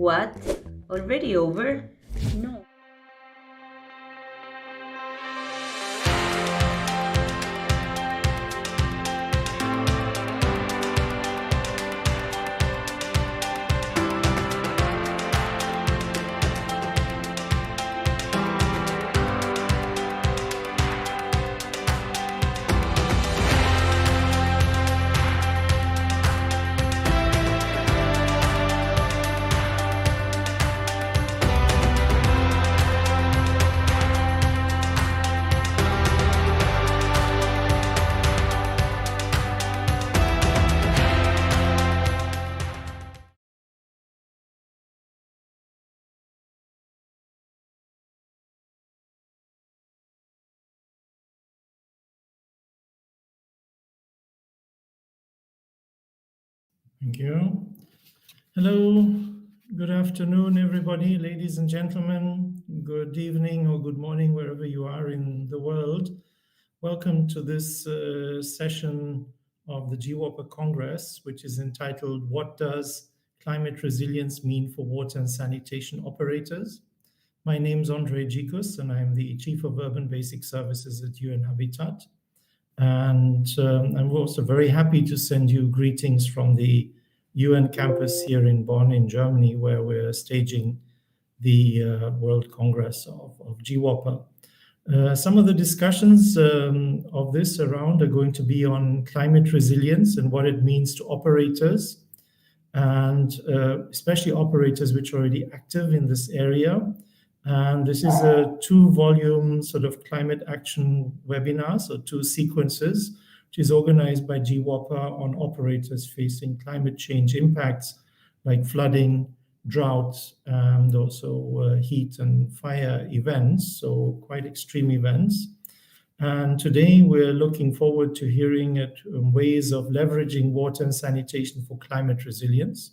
What? Already over? No. Thank you. Hello, good afternoon, everybody, ladies and gentlemen. Good evening or good morning, wherever you are in the world. Welcome to this session of the GWOPA Congress, which is entitled, What Does Climate Resilience Mean for Water and Sanitation Operators? My name is Andre Gikus, and I'm the Chief of Urban Basic Services at UN Habitat. And I'm also very happy to send you greetings from the UN campus here in Bonn, in Germany, where we're staging the World Congress of GWOPA. Some of the discussions of this around are going to be on climate resilience and what it means to operators, and especially operators which are already active in this area. And this is a 2-volume sort of climate action webinar, so 2 sequences, which is organized by GWOPA on operators facing climate change impacts like flooding, drought, and also heat and fire events, so quite extreme events. And today we're looking forward to hearing ways of leveraging water and sanitation for climate resilience.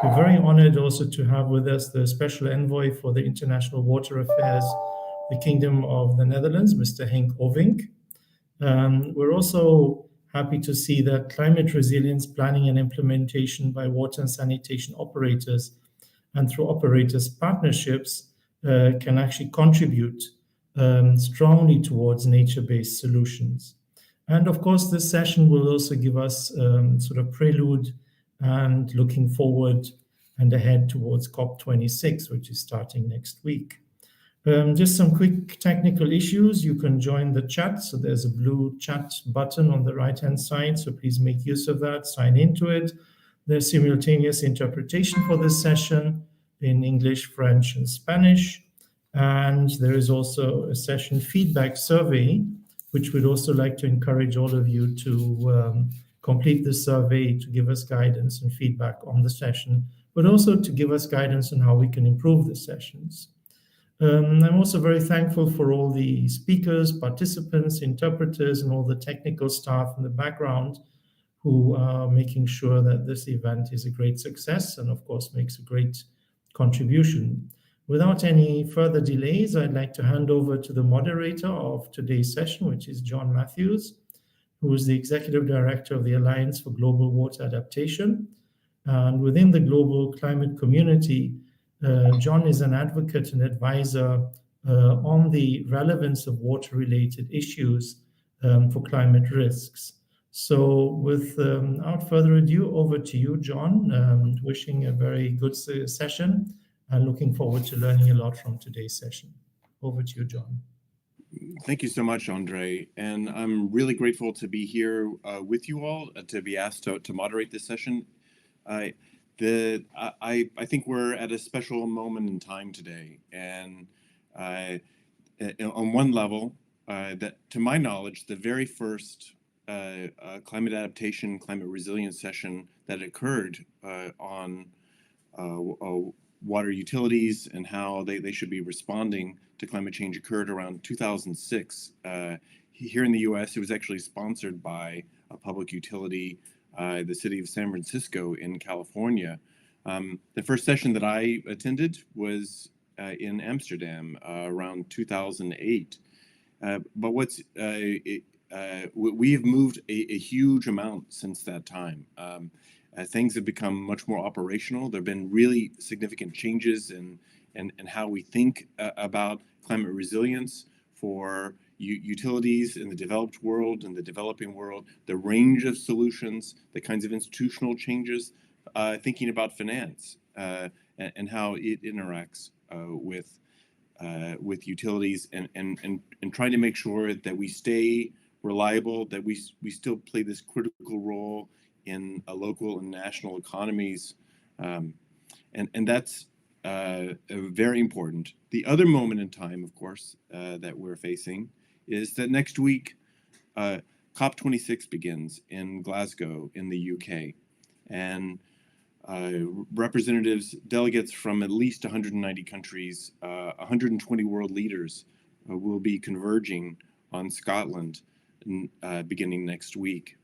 We're very honored also to have with us the Special Envoy for the International Water Affairs, the Kingdom of the Netherlands, Mr. Henk Ovink. We're also happy to see that climate resilience planning and implementation by water and sanitation operators and through operators' partnerships can actually contribute strongly towards nature-based solutions. And of course, this session will also give us sort of prelude and looking forward and ahead towards COP26, which is starting next week. Just some quick technical issues. You can join the chat. So there's a blue chat button on the right-hand side. So please make use of that, sign into it. There's simultaneous interpretation for this session in English, French, and Spanish. And there is also a session feedback survey, which we'd also like to encourage all of you to complete this survey to give us guidance and feedback on the session, but also to give us guidance on how we can improve the sessions. I'm also very thankful for all the speakers, participants, interpreters, and all the technical staff in the background who are making sure that this event is a great success and, of course, makes a great contribution. Without any further delays, I'd like to hand over to the moderator of today's session, which is John Matthews, who is the Executive Director of the Alliance for Global Water Adaptation. And within the global climate community, John is an advocate and advisor on the relevance of water-related issues for climate risks. So without further ado, over to you, John. Wishing a very good session and looking forward to learning a lot from today's session. Over to you, John. Thank you so much, Andre. And I'm really grateful to be here with you all, to be asked to moderate this session. I think we're at a special moment in time today. And on one level, that to my knowledge, the very first climate adaptation, climate resilience session that occurred on water utilities and how they should be responding to climate change occurred around 2006. Here in the US, it was actually sponsored by a public utility, the city of San Francisco in California. The first session that I attended was in Amsterdam around 2008. But we have moved a huge amount since that time. things have become much more operational. There have been really significant changes in how we think about climate resilience for utilities in the developed world and the developing world, the range of solutions, the kinds of institutional changes, thinking about finance and how it interacts with utilities and trying to make sure that we stay reliable, that we still play this critical role in local and national economies, and that's very important. The other moment in time, of course, that we're facing is that next week COP26 begins in Glasgow in the UK, and representatives, delegates from at least 190 countries, 120 world leaders will be converging on Scotland beginning next week.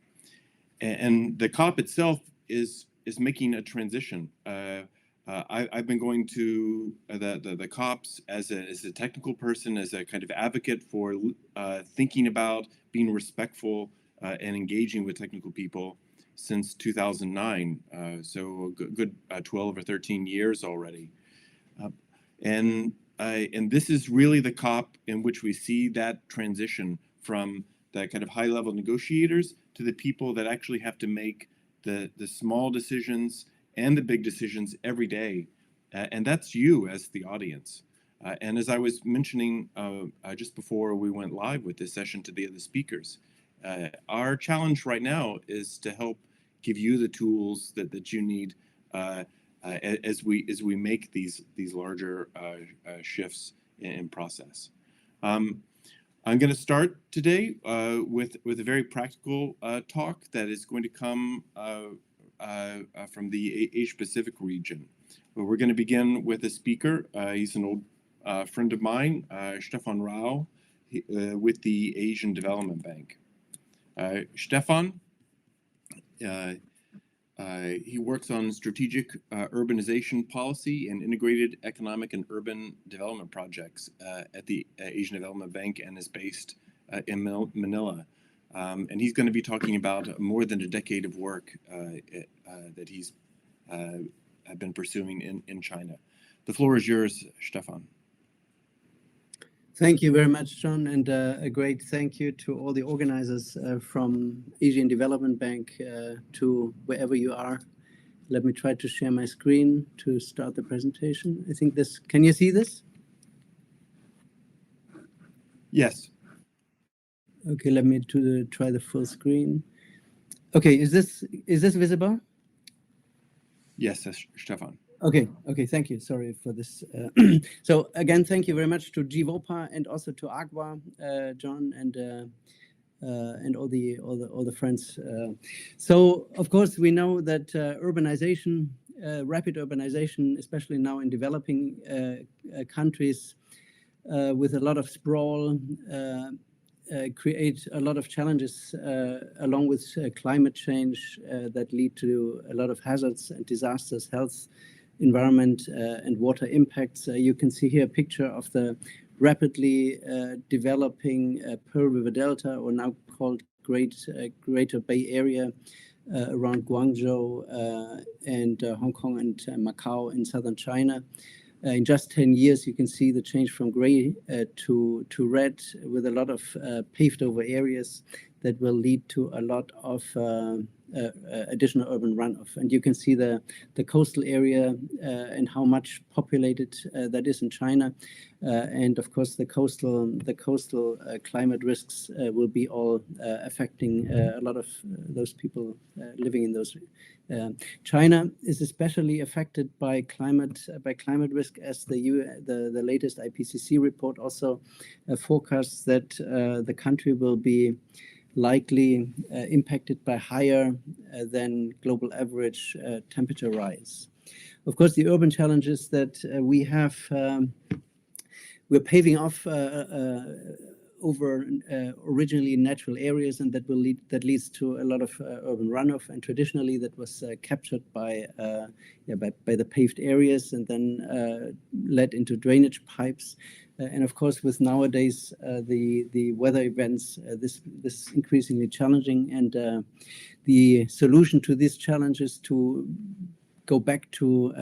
And the COP itself is making a transition. I've been going to the COPs as a technical person, as a kind of advocate for thinking about being respectful and engaging with technical people since 2009, so a good 12 or 13 years already. And this is really the COP in which we see that transition from the kind of high-level negotiators to the people that actually have to make the small decisions and the big decisions every day. And that's you as the audience. And as I was mentioning just before we went live with this session to the other speakers, our challenge right now is to help give you the tools that you need as we make these larger shifts in process. I'm going to start today with a very practical talk that is going to come from the Asia Pacific region. We're going to begin with a speaker. He's an old friend of mine, Stefan Rao, with the Asian Development Bank. Stefan, he works on strategic urbanization policy and integrated economic and urban development projects at the Asian Development Bank and is based in Manila. And he's going to be talking about more than a decade of work that he's been pursuing in China. The floor is yours, Stefan. Thank you very much, John, and a great thank you to all the organizers from Asian Development Bank to wherever you are. Let me try to share my screen to start the presentation. I think this, can you see this? Yes. Okay, let me try the full screen. Okay, is this visible? Yes, Stefan. Okay, thank you. Sorry for this. So again, thank you very much to GVOPA and also to Agua, John, and all the friends. So of course we know that urbanization, rapid urbanization, especially now in developing countries with a lot of sprawl, create a lot of challenges along with climate change that lead to a lot of hazards and disasters, health, environment, and water impacts. You can see here a picture of the rapidly developing Pearl River Delta, or now called Greater Bay Area, around Guangzhou and Hong Kong and Macau in southern China. In just 10 years, you can see the change from gray to red, with a lot of paved over areas that will lead to a lot of additional urban runoff. And you can see the coastal area and how much populated that is in China. And of course, the coastal climate risks will be all affecting a lot of those people living in those. China is especially affected by climate risk, as the latest IPCC report also forecasts that the country will be likely impacted by higher than global average temperature rise. Of course, the urban challenges that we have, we're paving off originally natural areas, and that leads to a lot of urban runoff. And traditionally, that was captured by the paved areas and then led into drainage pipes. And of course, with nowadays the weather events, this is increasingly challenging. And the solution to this challenge is to go back to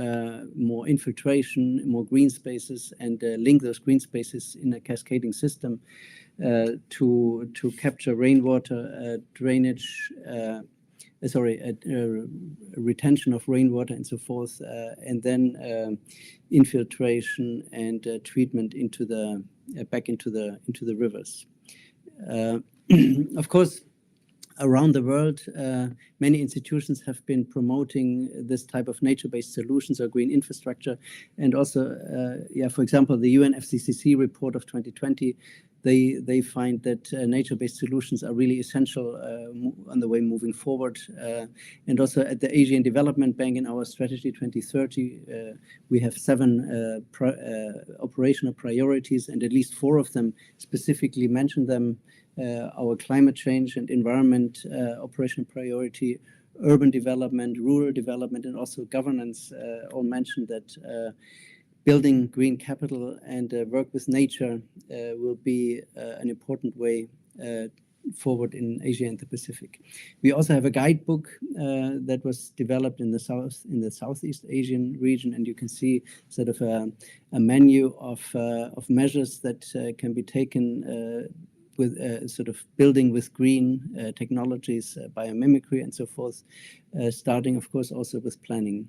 more infiltration, more green spaces, and link those green spaces in a cascading system to capture rainwater, drainage, retention of rainwater and so forth, and then infiltration and treatment into the back into the rivers. Of course, around the world, many institutions have been promoting this type of nature-based solutions or green infrastructure. And also, for example, the UNFCCC report of 2020, they find that nature-based solutions are really essential on the way moving forward. And also at the Asian Development Bank in our strategy 2030, we have 7 operational priorities, and at least 4 of them specifically mention them. Our climate change and environment operational priority, urban development, rural development, and also governance all mentioned that building green capital and work with nature will be an important way forward in Asia and the Pacific. We also have a guidebook that was developed in the Southeast Asian region, and you can see sort of a menu of measures that can be taken with sort of building with green technologies, biomimicry, and so forth, starting, of course, also with planning.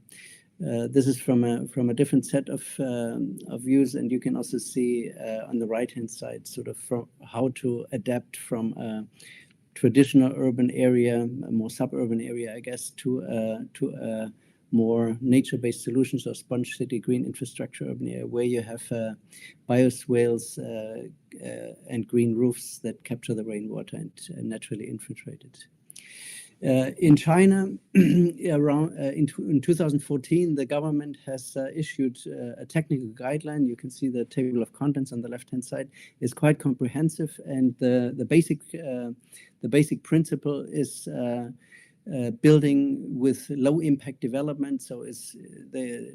This is from a different set of views, and you can also see on the right-hand side sort of from how to adapt from a traditional urban area, a more suburban area, I guess, to a more nature-based solutions or sponge city green infrastructure urban area where you have bioswales and green roofs that capture the rainwater and naturally infiltrate it. In China, in 2014, the government has issued a technical guideline. You can see the table of contents on the left-hand side is quite comprehensive, and the basic principle is building with low impact development. So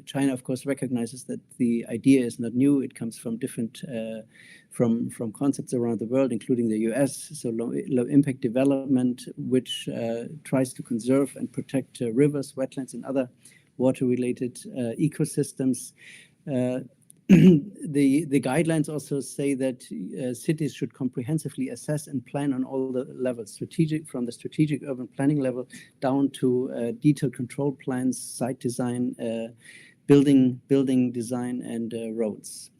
China, of course, recognizes that the idea is not new. It comes from different from concepts around the world, including the US. So low impact development, which tries to conserve and protect rivers, wetlands, and other water related ecosystems. The guidelines also say that cities should comprehensively assess and plan on all the levels, from the strategic urban planning level down to detailed control plans, site design, building design, and roads.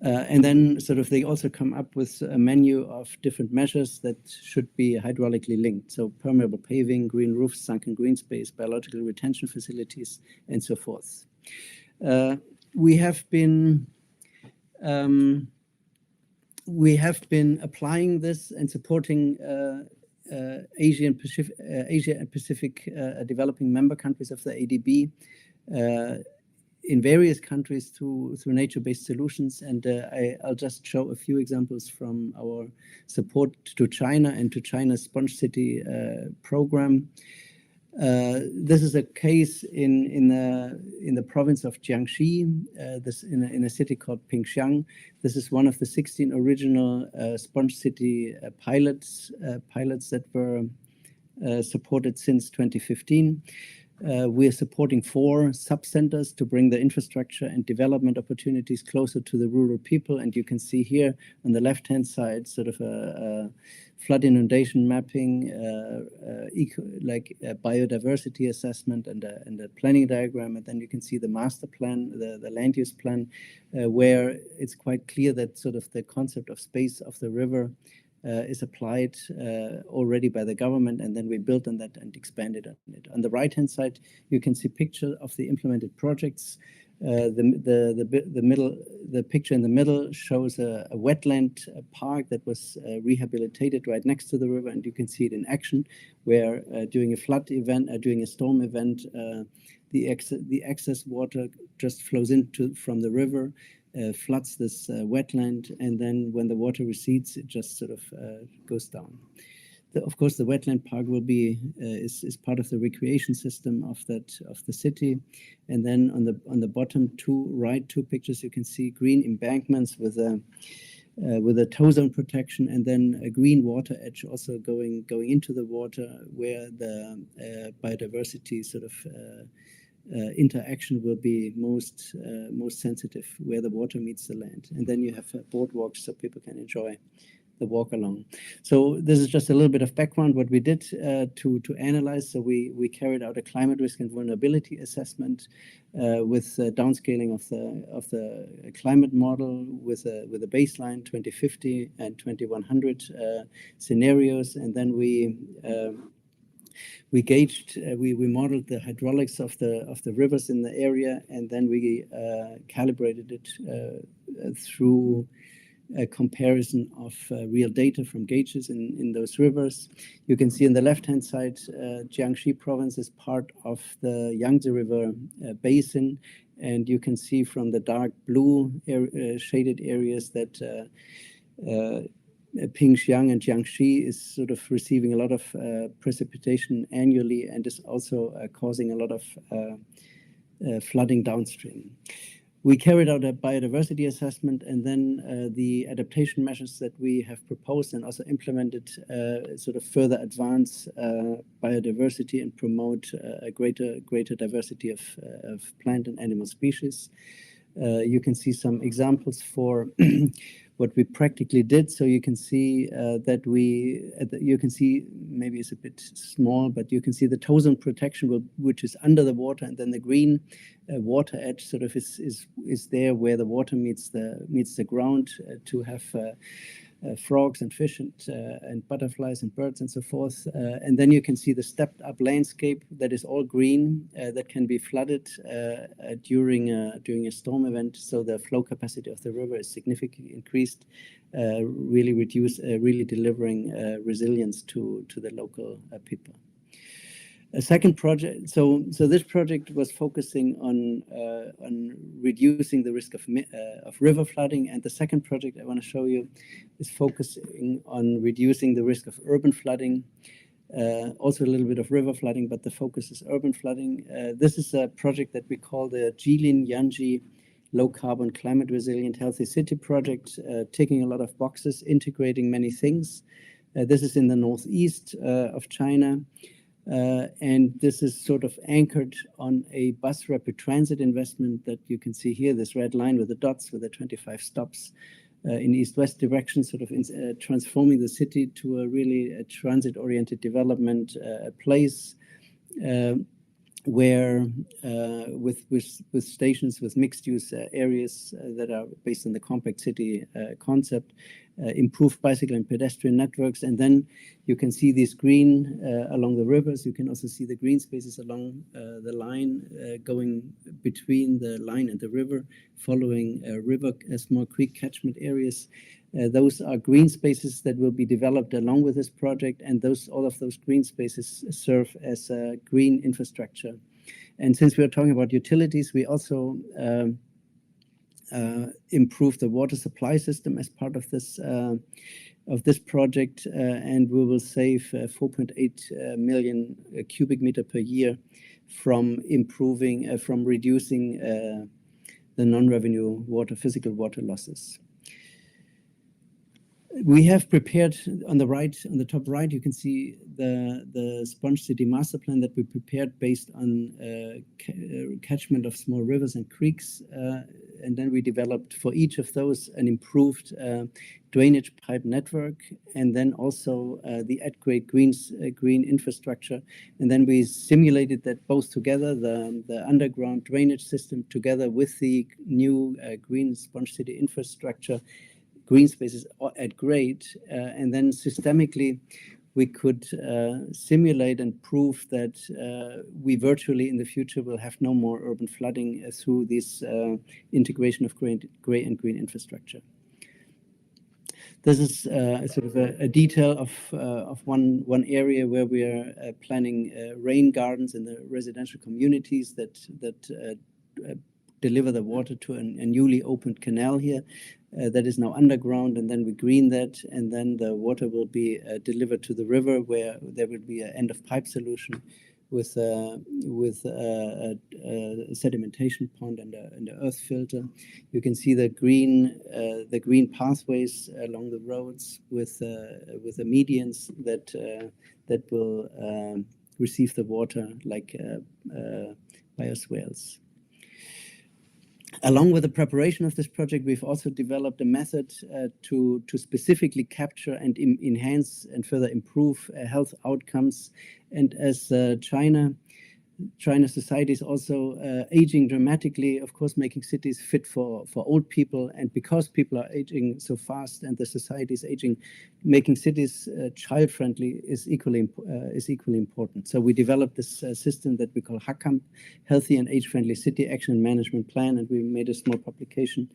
And then sort of they also come up with a menu of different measures that should be hydraulically linked. So permeable paving, green roofs, sunken green space, biological retention facilities, and so forth. We have been applying this and supporting Asia and Pacific developing member countries of the ADB in various countries through nature-based solutions. And I'll just show a few examples from our support to China and to China's Sponge City program. This is a case in the province of Jiangxi, this in a city called Pingxiang. This is one of the 16 original Sponge City pilots that were supported since 2015. We are supporting 4 sub-centers to bring the infrastructure and development opportunities closer to the rural people. And you can see here on the left-hand side sort of a flood inundation mapping, biodiversity assessment and a planning diagram. And then you can see the master plan, the land use plan, where it's quite clear that sort of the concept of space of the river is applied already by the government, and then we built on that and expanded on it. On the right-hand side, you can see picture of the implemented projects. The picture in the middle shows a wetland park that was rehabilitated right next to the river, and you can see it in action, where during a flood event, during a storm event, the excess water just flows from the river. floods this wetland, and then when the water recedes, it just sort of goes down. Of course, the wetland park will be is part of the recreation system of the city, and then on the bottom two pictures you can see green embankments with a tow zone protection, and then a green water edge also going into the water where the biodiversity sort of interaction will be most sensitive, where the water meets the land, and then you have boardwalks so people can enjoy the walk along. So this is just a little bit of background what we did to analyze. So we carried out a climate risk and vulnerability assessment with downscaling of the climate model with a baseline 2050 and 2100 scenarios, and then we gauged, we modeled the hydraulics of the rivers in the area, and then we calibrated it through a comparison of real data from gauges in those rivers. You can see on the left-hand side, Jiangxi province is part of the Yangtze River basin, and you can see from the dark blue shaded areas that Pingxiang and Jiangxi is sort of receiving a lot of precipitation annually, and is also causing a lot of flooding downstream. We carried out a biodiversity assessment, and then the adaptation measures that we have proposed and also implemented sort of further advance biodiversity and promote a greater diversity of plant and animal species. You can see some examples for what we practically did. So you can see that you can see, maybe it's a bit small, but you can see the tow zone protection, which is under the water, and then the green water edge sort of is there where the water meets the ground to have frogs and fish and butterflies and birds and so forth. And then you can see the stepped up landscape that is all green that can be flooded during a storm event. So the flow capacity of the river is significantly increased, really delivering resilience to the local people. A second project, so this project was focusing on reducing the risk of river flooding, and the second project I want to show you is focusing on reducing the risk of urban flooding, also a little bit of river flooding, but the focus is urban flooding. This is a project that we call the Jilin Yanji Low Carbon Climate Resilient Healthy City Project, ticking a lot of boxes, integrating many things. This is in the northeast of China. And this is sort of anchored on a bus rapid transit investment that you can see here, this red line with the dots with the 25 stops in east-west direction, sort of transforming the city to a really transit-oriented development place where with stations with mixed-use areas that are based on the compact city concept, improved bicycle and pedestrian networks, and then you can see these green along the rivers. You can also see the green spaces along the line going between the line and the river, following small creek catchment areas. Those are green spaces that will be developed along with this project, and all of those green spaces serve as green infrastructure. And since we are talking about utilities, we also improve the water supply system as part of this project, and we will save 4.8 million cubic meter per year from reducing the non-revenue physical water losses. We have prepared on the top right, you can see the Sponge City Master Plan that we prepared based on catchment of small rivers and creeks. And then we developed for each of those an improved drainage pipe network, and then also the at-grade green infrastructure. And then we simulated that both together, the underground drainage system together with the new green Sponge City infrastructure, green spaces at grade, and then systemically we could simulate and prove that we virtually in the future will have no more urban flooding through this integration of gray and green infrastructure. This is sort of a detail of one area where we are planning rain gardens in the residential communities that deliver the water to a newly opened canal here that is now underground, and then we green that, and then the water will be delivered to the river, where there will be an end of pipe solution with a sedimentation pond and an earth filter. You can see the green pathways along the roads with the medians that will receive the water like bioswales. Along with the preparation of this project, we've also developed a method to specifically capture and enhance and further improve health outcomes. And as China society is also aging dramatically, of course, making cities fit for old people. And because people are aging so fast and the society is aging, making cities child-friendly is equally important. So we developed this system that we call HACAMP, Healthy and Age-Friendly City Action and Management Plan, and we made a small publication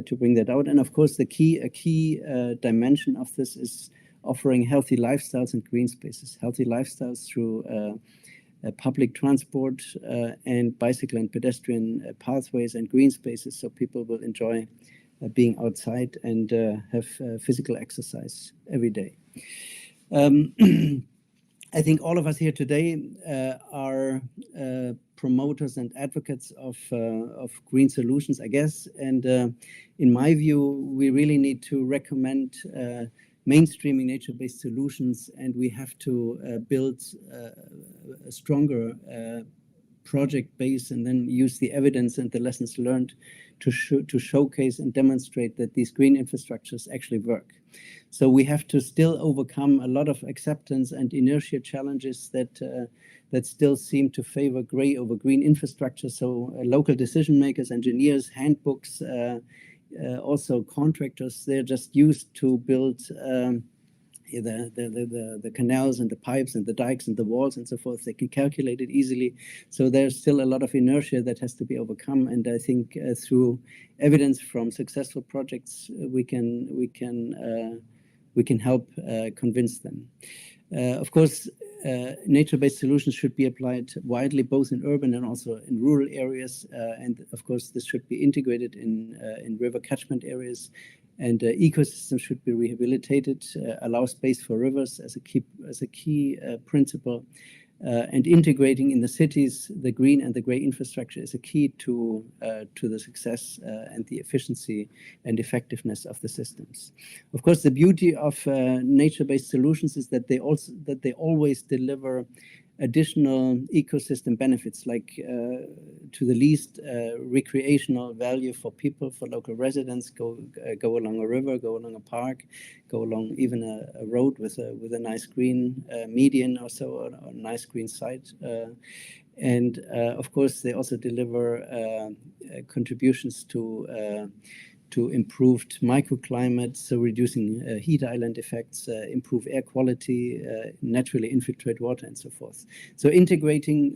to bring that out. And of course, a key dimension of this is offering healthy lifestyles and green spaces. Healthy lifestyles through public transport and bicycle and pedestrian pathways and green spaces, so people will enjoy being outside and have physical exercise every day. I think all of us here today are promoters and advocates of green solutions, I guess. And in my view, we really need to recommend mainstreaming nature-based solutions, and we have to build a stronger project base and then use the evidence and the lessons learned to showcase and demonstrate that these green infrastructures actually work. So we have to still overcome a lot of acceptance and inertia challenges that still seem to favor gray over green infrastructure. So local decision makers, engineers, handbooks, also contractors, they're just used to build the canals and the pipes and the dikes and the walls and so forth. They can calculate it easily. So there's still a lot of inertia that has to be overcome. And I think through evidence from successful projects, we can help convince them. Of course, nature-based solutions should be applied widely, both in urban and also in rural areas. And of course, this should be integrated in river catchment areas. And ecosystems should be rehabilitated, allow space for rivers as a key principle. And integrating in the cities the green and the gray infrastructure is a key to the success and the efficiency and effectiveness of the systems. Of course, the beauty of nature-based solutions is that they always deliver additional ecosystem benefits, like to the least recreational value for people, for local residents. Go along a river, go along a park, go along even a road with a nice green median or so, or a nice green site. And of course, they also deliver contributions to improved microclimate, so reducing heat island effects, improve air quality, naturally infiltrate water, and so forth. So integrating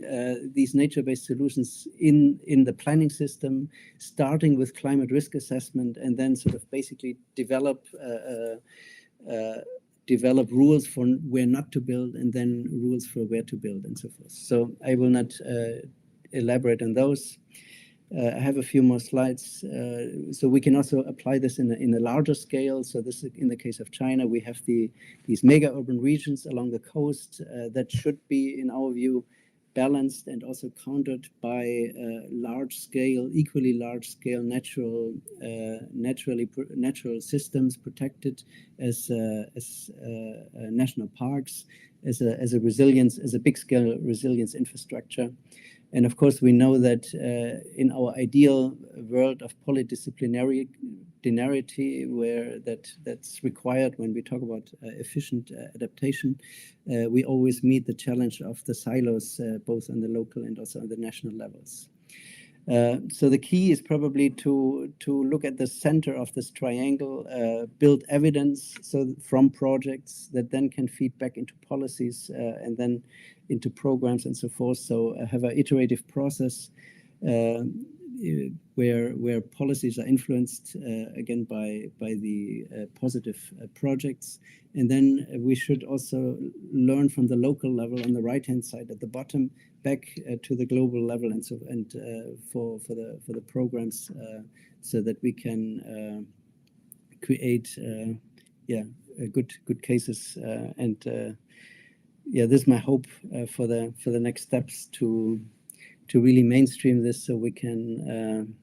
these nature-based solutions in the planning system, starting with climate risk assessment, and then sort of basically develop rules for where not to build, and then rules for where to build, and so forth. So I will not elaborate on those. I have a few more slides. So we can also apply this in a larger scale. So this is in the case of China. We have these mega urban regions along the coast that should be, in our view, balanced and also countered by equally large scale natural systems protected as national parks, as a big scale resilience infrastructure. And of course, we know that in our ideal world of polydisciplinarity, where that's required when we talk about efficient adaptation, we always meet the challenge of the silos, both on the local and also on the national levels. So the key is probably to look at the center of this triangle, build evidence from projects that then can feed back into policies and then into programs and so forth. So have an iterative process. where policies are influenced again by the positive projects. And then we should also learn from the local level on the right-hand side at the bottom back to the global level, and for the programs, so that we can create good cases, and this is my hope for the next steps to really mainstream this, so we can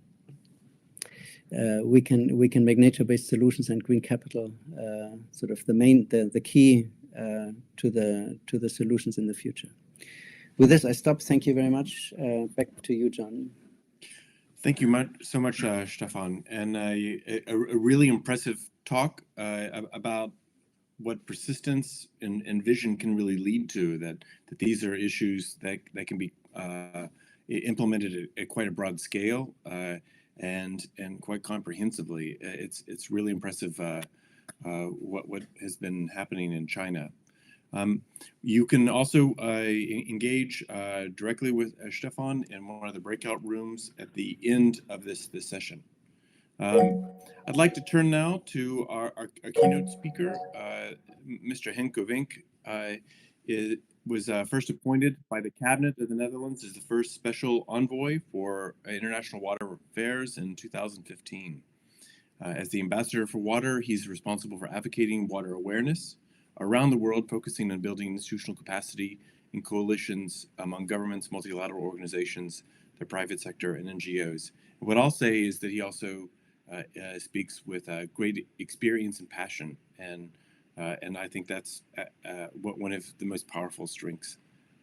make nature-based solutions and green capital sort of the key to the solutions in the future. With this, I stop. Thank you very much. Back to you, John. Thank you so much, Stefan, and a really impressive talk about what persistence and vision can really lead to. That these are issues that can be implemented at quite a broad scale and quite comprehensively. It's really impressive what has been happening in China. You can also engage directly with Stefan in one of the breakout rooms at the end of this session. I'd like to turn now to our keynote speaker, Mr. Henk Vink. Was first appointed by the Cabinet of the Netherlands as the first special envoy for international water affairs in 2015. As the ambassador for water, he's responsible for advocating water awareness around the world, focusing on building institutional capacity in coalitions among governments, multilateral organizations, the private sector, and NGOs. And what I'll say is that he also speaks with great experience and passion, and I think that's one of the most powerful strengths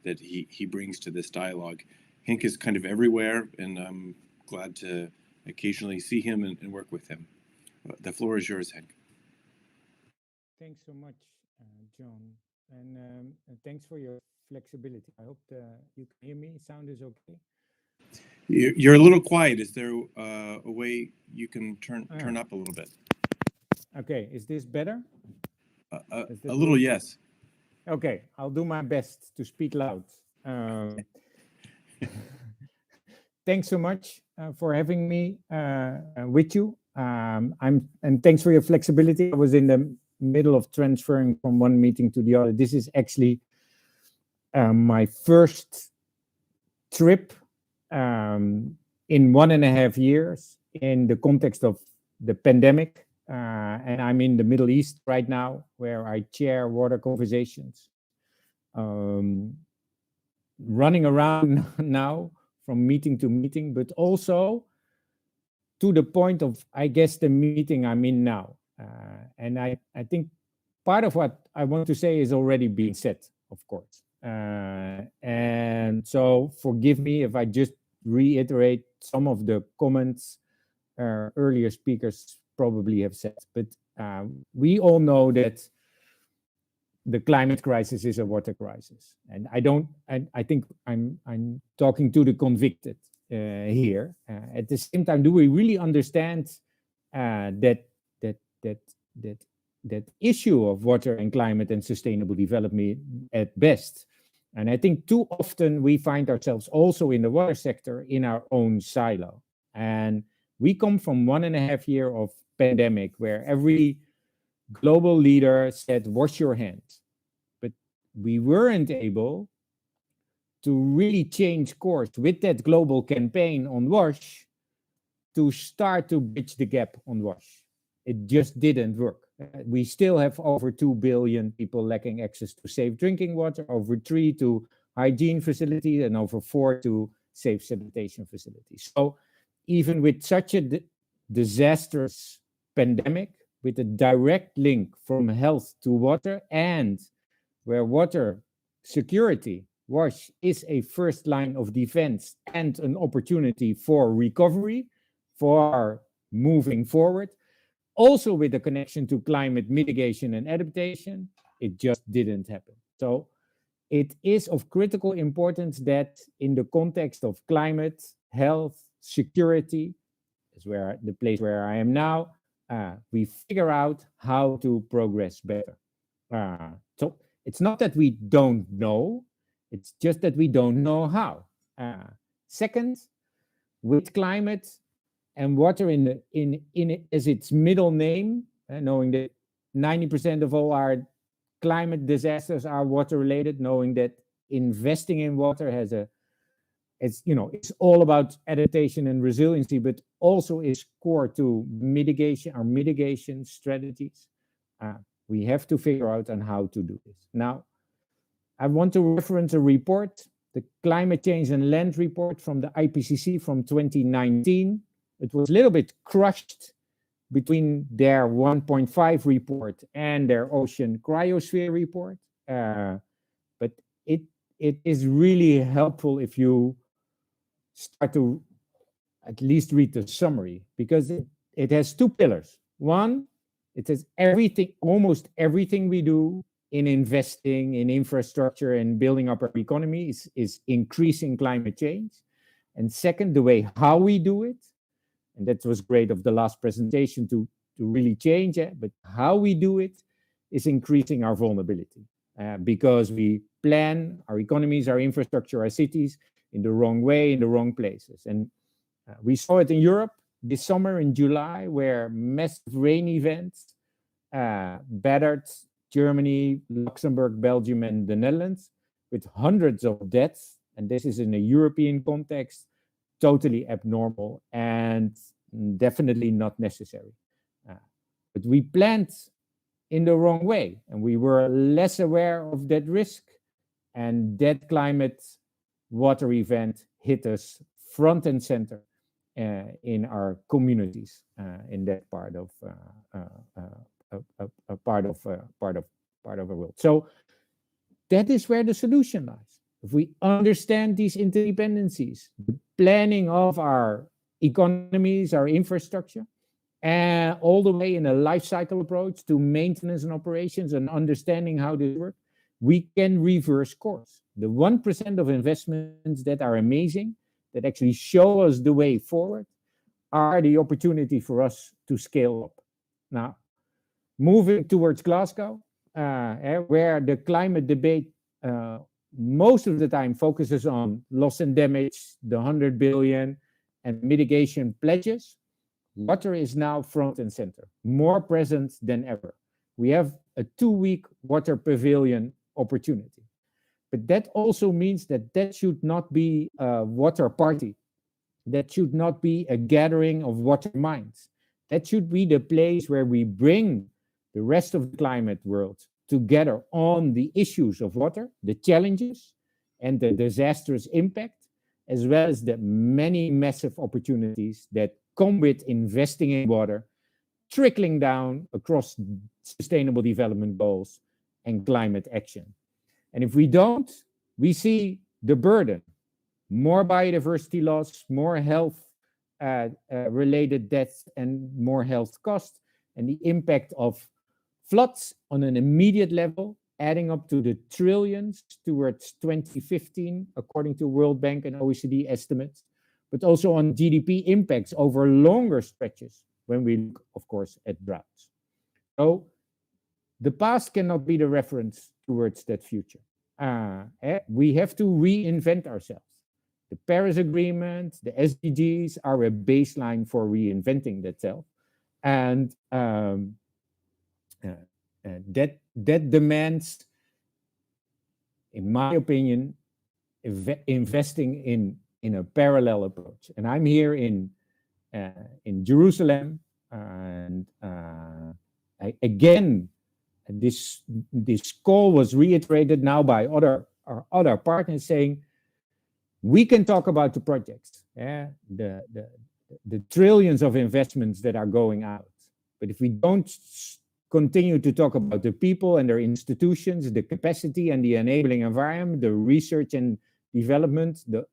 that he brings to this dialogue. Henk is kind of everywhere, and I'm glad to occasionally see him and work with him. The floor is yours, Henk. Thanks so much, John, and thanks for your flexibility. I hope you can hear me. Sound is okay. You're a little quiet. Is there a way you can turn up a little bit? Okay, is this better? A little, yes. Okay, I'll do my best to speak loud. Thanks so much for having me with you. And thanks for your flexibility. I was in the middle of transferring from one meeting to the other. This is actually my first trip in 1.5 years in the context of the pandemic. And I'm in the Middle East right now, where I chair water conversations. Running around now from meeting to meeting, but also to the point of, I guess, the meeting I'm in now. And I think part of what I want to say is already being said, of course. And so forgive me if I just reiterate some of the comments earlier speakers probably have said. But we all know that the climate crisis is a water crisis. And I think I'm talking to the convicted here. At the same time, do we really understand that issue of water and climate and sustainable development at best? And I think too often we find ourselves also in the water sector in our own silo. And we come from 1.5 years of pandemic where every global leader said, wash your hands. But we weren't able to really change course with that global campaign on wash to start to bridge the gap on wash. It just didn't work. We still have over 2 billion people lacking access to safe drinking water, over 3 to hygiene facilities, and over 4 to safe sanitation facilities. So even with such a disastrous pandemic, with a direct link from health to water, and where water security, WASH, is a first line of defense and an opportunity for recovery, for moving forward, also with a connection to climate mitigation and adaptation, it just didn't happen. So it is of critical importance that in the context of climate, health, security, is where the place where I am now, we figure out how to progress better. So it's not that we don't know, it's just that we don't know how. Second, with climate and water in as its middle name, knowing that 90% of all our climate disasters are water related, knowing that investing in water has it's all about adaptation and resiliency, but also is core to mitigation strategies. We have to figure out on how to do this. Now, I want to reference a report, the Climate Change and Land Report from the IPCC from 2019. It was a little bit crushed between their 1.5 report and their ocean cryosphere report. But it is really helpful if you start to at least read the summary, because it has two pillars. One, it says almost everything we do in investing in infrastructure and building up our economy is increasing climate change. And second, the way how we do it, and that was great of the last presentation to really change it, but how we do it is increasing our vulnerability because we plan our economies, our infrastructure, our cities in the wrong way, in the wrong places. And we saw it in Europe this summer in July, where massive rain events battered Germany, Luxembourg, Belgium, and the Netherlands, with hundreds of deaths. And this is in a European context, totally abnormal and definitely not necessary. But we planned in the wrong way, and we were less aware of that risk. And that climate water event hit us front and center in our communities in that part of the world. So that is where the solution lies. If we understand these interdependencies, the planning of our economies, our infrastructure, and all the way in a life cycle approach to maintenance and operations and understanding how this works, we can reverse course. The 1% of investments that are amazing, that actually show us the way forward, are the opportunity for us to scale up. Now, moving towards Glasgow, where the climate debate most of the time focuses on loss and damage, the 100 billion, and mitigation pledges, water is now front and center, more present than ever. We have a 2-week water pavilion opportunity. But that also means that should not be a water party. That should not be a gathering of water minds. That should be the place where we bring the rest of the climate world together on the issues of water, the challenges, and the disastrous impact, as well as the many massive opportunities that come with investing in water, trickling down across sustainable development goals and climate action. And if we don't, we see the burden, more biodiversity loss, more health related deaths, and more health costs, and the impact of floods on an immediate level, adding up to the trillions towards 2015, according to World Bank and OECD estimates, but also on GDP impacts over longer stretches when we look, of course, at droughts. So the past cannot be the reference towards that future. We have to reinvent ourselves. The Paris Agreement, the SDGs are a baseline for reinventing that self. And that demands, in my opinion, investing in a parallel approach. And I'm here in Jerusalem, and again, this call was reiterated now by our other partners, saying we can talk about the projects, the trillions of investments that are going out, but if we don't continue to talk about the people and their institutions, the capacity and the enabling environment, the research and development, the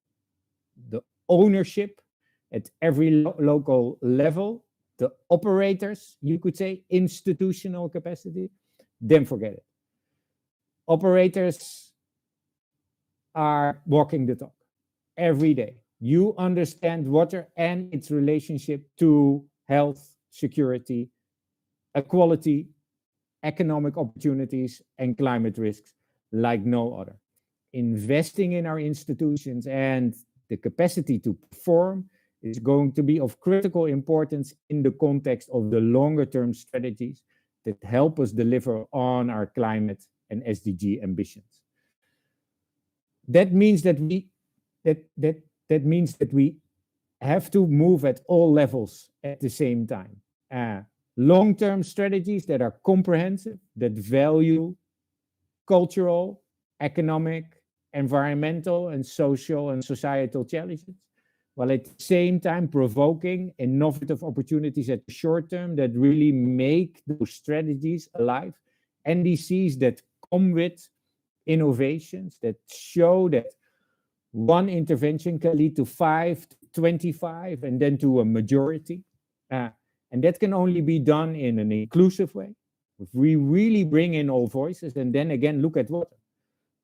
ownership at every local level, the operators, you could say, institutional capacity, then forget it. Operators are walking the talk every day. You understand water and its relationship to health, security, equality, economic opportunities, and climate risks like no other. Investing in our institutions and the capacity to perform is going to be of critical importance in the context of the longer term strategies that help us deliver on our climate and SDG ambitions. That means that we have to move at all levels at the same time. Long-term strategies that are comprehensive, that value cultural, economic, environmental, and social and societal challenges, while at the same time provoking innovative opportunities at the short term that really make those strategies alive. NDCs that come with innovations that show that one intervention can lead to 5, 25, and then to a majority. And that can only be done in an inclusive way. If we really bring in all voices, and then again, look at water.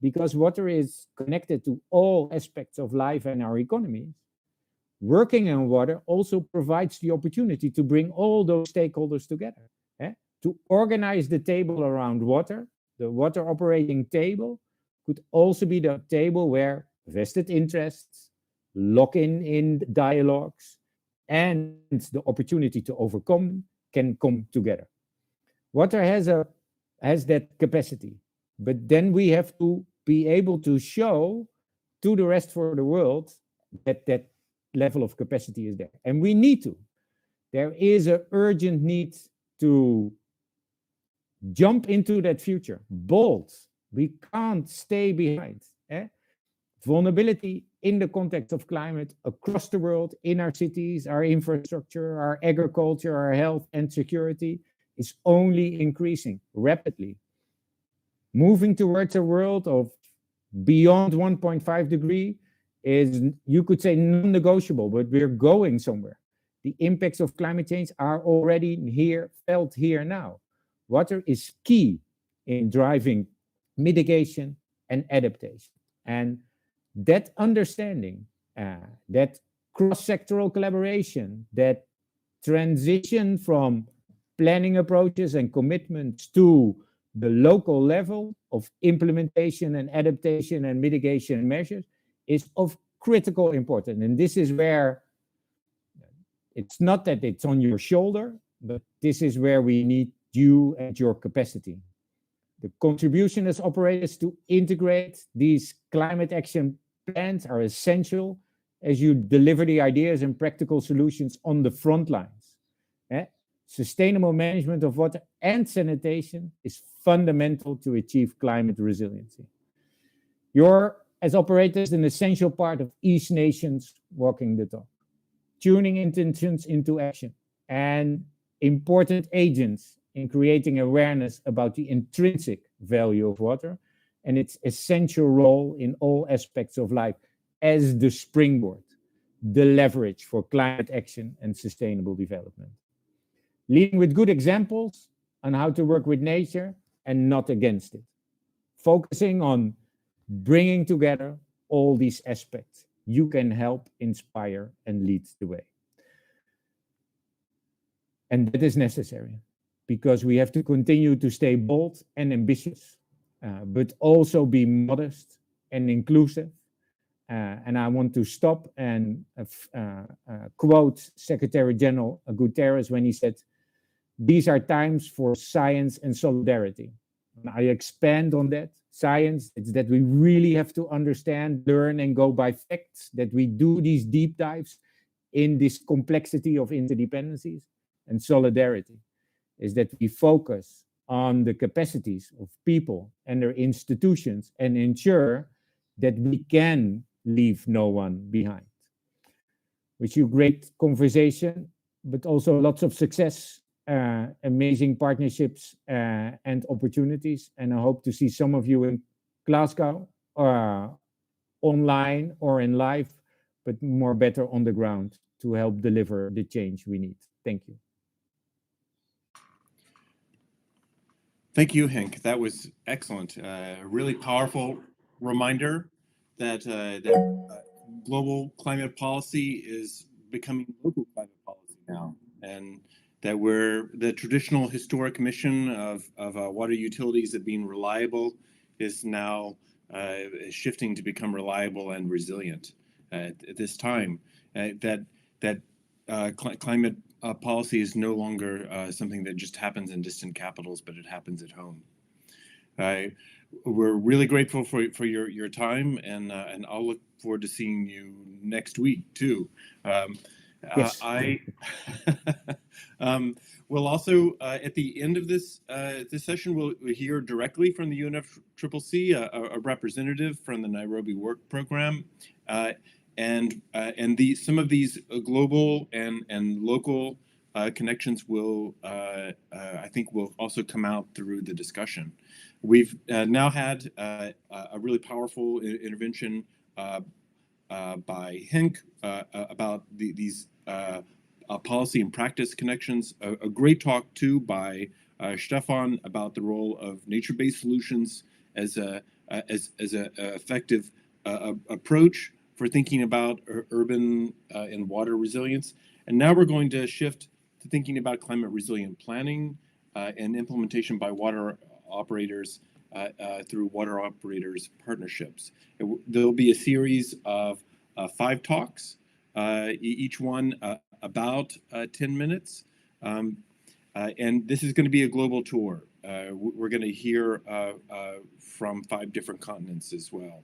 Because water is connected to all aspects of life and our economies. Working on water also provides the opportunity to bring all those stakeholders together. To organize the table around water, the water operating table could also be the table where vested interests, lock-in dialogues, and the opportunity to overcome can come together. Water has that capacity, but then we have to be able to show to the rest of the world that that level of capacity is there. And we need to. There is an urgent need to jump into that future, bold. We can't stay behind. Vulnerability in the context of climate across the world, in our cities, our infrastructure, our agriculture, our health and security is only increasing rapidly. Moving towards a world of beyond 1.5 degree is, you could say, non-negotiable, but we're going somewhere. The impacts of climate change are already here, felt here now. Water is key in driving mitigation and adaptation. And that understanding, that cross-sectoral collaboration, that transition from planning approaches and commitments to the local level of implementation and adaptation and mitigation measures is of critical importance. And this is where it's not that it's on your shoulder, but this is where we need you and your capacity. The contribution as operators to integrate these climate action plans are essential as you deliver the ideas and practical solutions on the front lines. Sustainable management of water and sanitation is fundamental to achieve climate resiliency. You're, as operators, an essential part of each nation's walking the talk, tuning intentions into action, and important agents in creating awareness about the intrinsic value of water and its essential role in all aspects of life as the springboard, the leverage for climate action and sustainable development. Leading with good examples on how to work with nature and not against it. Focusing on bringing together all these aspects, you can help inspire and lead the way. And that is necessary because we have to continue to stay bold and ambitious, but also be modest and inclusive. And I want to stop and quote Secretary General Guterres when he said, "These are times for science and solidarity." And I expand on that. Science, it's that we really have to understand, learn, and go by facts, that we do these deep dives in this complexity of interdependencies. And solidarity is that we focus on the capacities of people and their institutions and ensure that we can leave no one behind. Wish you great conversation, but also lots of success, amazing partnerships and opportunities. And I hope to see some of you in Glasgow, online or in live, but more better on the ground to help deliver the change we need. Thank you. Thank you, Henk. That was excellent. A really powerful reminder that, global climate policy is becoming local climate policy now, and that the traditional historic mission of water utilities of being reliable is now shifting to become reliable and resilient at this time. That that climate policy is no longer something that just happens in distant capitals, but it happens at home. We're really grateful for your time, and I'll look forward to seeing you next week too. Yes. I will also at the end of this session, we'll hear directly from the UNFCCC, a representative from the Nairobi Work Program, and some of these global and local connections will I think will also come out through the discussion. We've now had a really powerful intervention by Henk about these policy and practice connections. A great talk too by Stefan about the role of nature-based solutions as a effective approach for thinking about urban and water resilience. And now we're going to shift to thinking about climate resilient planning and implementation by water operators through water operators partnerships. There'll be a series of 5 talks, each one about 10 minutes. And this is going to be a global tour. We're going to hear from 5 different continents as well.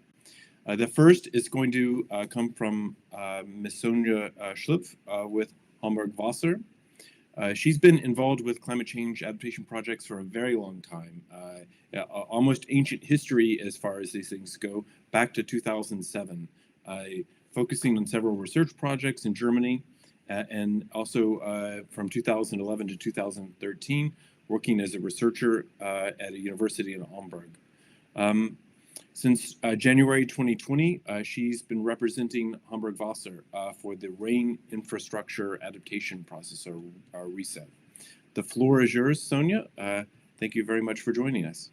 The first is going to come from Ms. Sonja Schlupf with Hamburg Wasser. She's been involved with climate change adaptation projects for a very long time, almost ancient history as far as these things go, back to 2007, focusing on several research projects in Germany, and also from 2011 to 2013, working as a researcher at a university in Hamburg. Since January 2020, she's been representing Hamburg Wasser for the rain infrastructure adaptation process, or RESET. The floor is yours, Sonja. Thank you very much for joining us.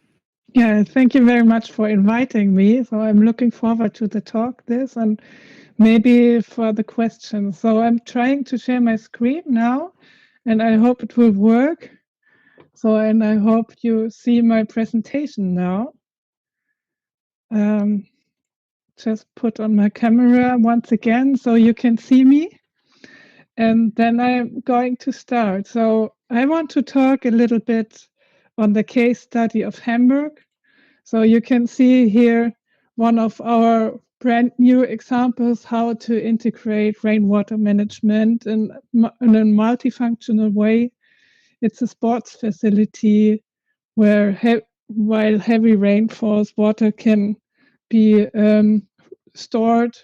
Yeah, thank you very much for inviting me. So I'm looking forward to the talk, and maybe for the questions. So I'm trying to share my screen now, and I hope it will work. And I hope you see my presentation now. Just put on my camera once again so you can see me. And then I'm going to start. So I want to talk a little bit on the case study of Hamburg. So you can see here one of our brand new examples how to integrate rainwater management in a multifunctional way. It's a sports facility where while heavy rain falls, water can be stored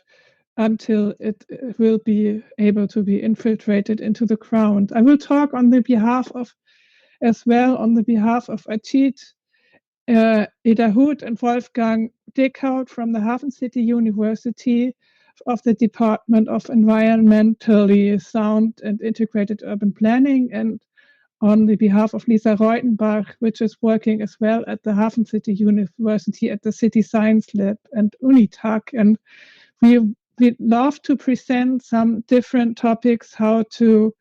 until it will be able to be infiltrated into the ground. I will talk on the behalf of Ajit, Ida Hood, and Wolfgang Dickhaut from the Hafen City University of the Department of Environmentally Sound and Integrated Urban Planning, and on the behalf of Lisa Reutenbach, which is working as well at the Hafen City University at the City Science Lab and UNITAG. And we'd love to present some different topics, how to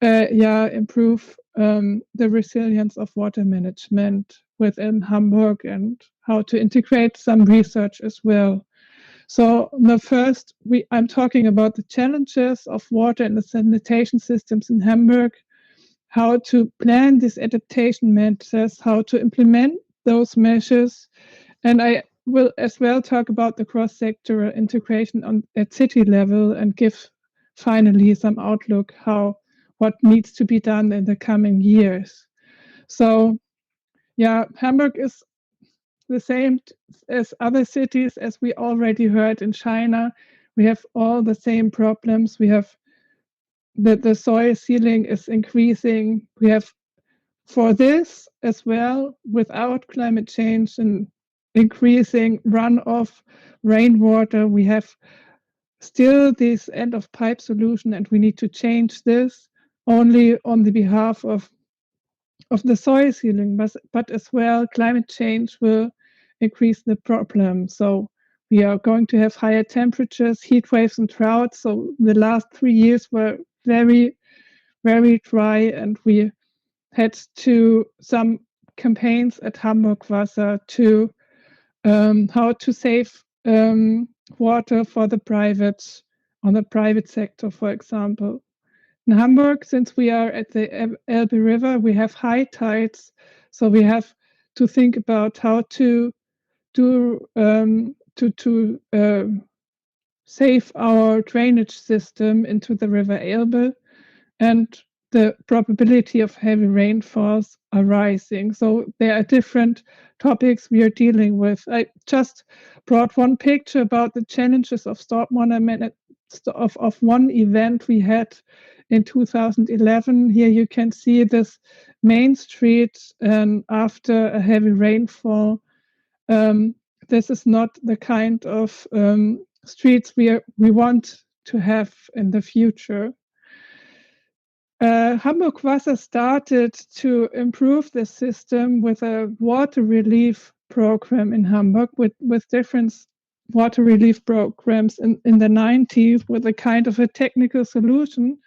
improve the resilience of water management within Hamburg and how to integrate some research as well. So the first, I'm talking about the challenges of water and the sanitation systems in Hamburg, how to plan these adaptation measures, how to implement those measures. And I will as well talk about the cross-sectoral integration at city level and give finally some outlook what needs to be done in the coming years. So Hamburg is the same as other cities, as we already heard in China. We have all the same problems. We have the soil ceiling is increasing. We have, for this as well, without climate change and increasing runoff rainwater, we have still this end of pipe solution, and we need to change this only on the behalf of the soil ceiling, but as well climate change will increase the problem. So we are going to have higher temperatures, heat waves, and droughts. So the last 3 years were very, very dry, and we had some campaigns at Hamburg Wasser to how to save water for the private the private sector, for example. In Hamburg, since we are at the Elbe River, we have high tides, so we have to think about how to save our drainage system into the River Elbe, and the probability of heavy rainfalls are rising. So there are different topics we are dealing with. I just brought one picture about the challenges of stormwater management of one event we had in 2011. Here you can see this main street after a heavy rainfall. This is not the kind of streets we want to have in the future. Hamburg Wasser started to improve the system with a water relief program in Hamburg with different water relief programs in the 90s with a kind of a technical solution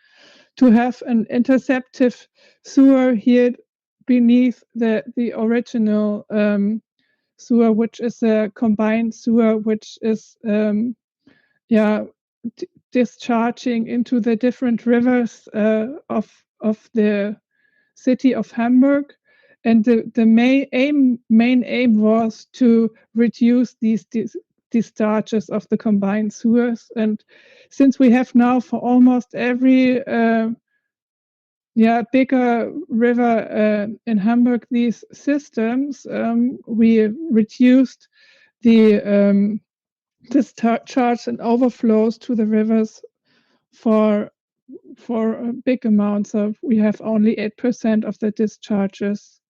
to have an interceptive sewer here beneath the original sewer, which is a combined sewer, which is discharging into the different rivers of the city of Hamburg. And the main aim was to reduce these discharges of the combined sewers. And since we have now for almost every bigger river in Hamburg these systems, we reduced the discharge and overflows to the rivers for a big amount. So we have only 8% of the discharges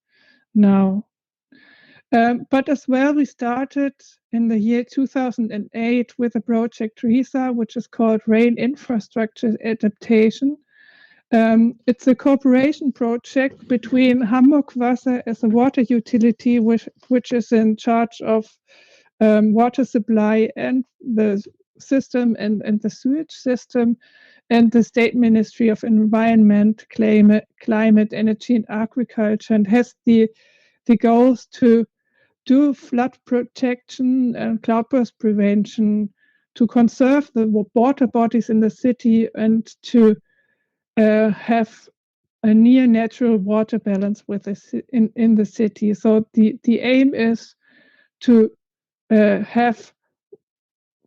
now. But as well, we started in the year 2008 with a project RISA, which is called Rain Infrastructure Adaptation. It's a cooperation project between Hamburg Wasser as a water utility, which is in charge of water supply and the system and the sewage system, and the State Ministry of Environment, Climate, Energy and Agriculture, and has the goals to do flood protection and cloudburst prevention, to conserve the water bodies in the city, and to have a near natural water balance in the city. So the aim is to have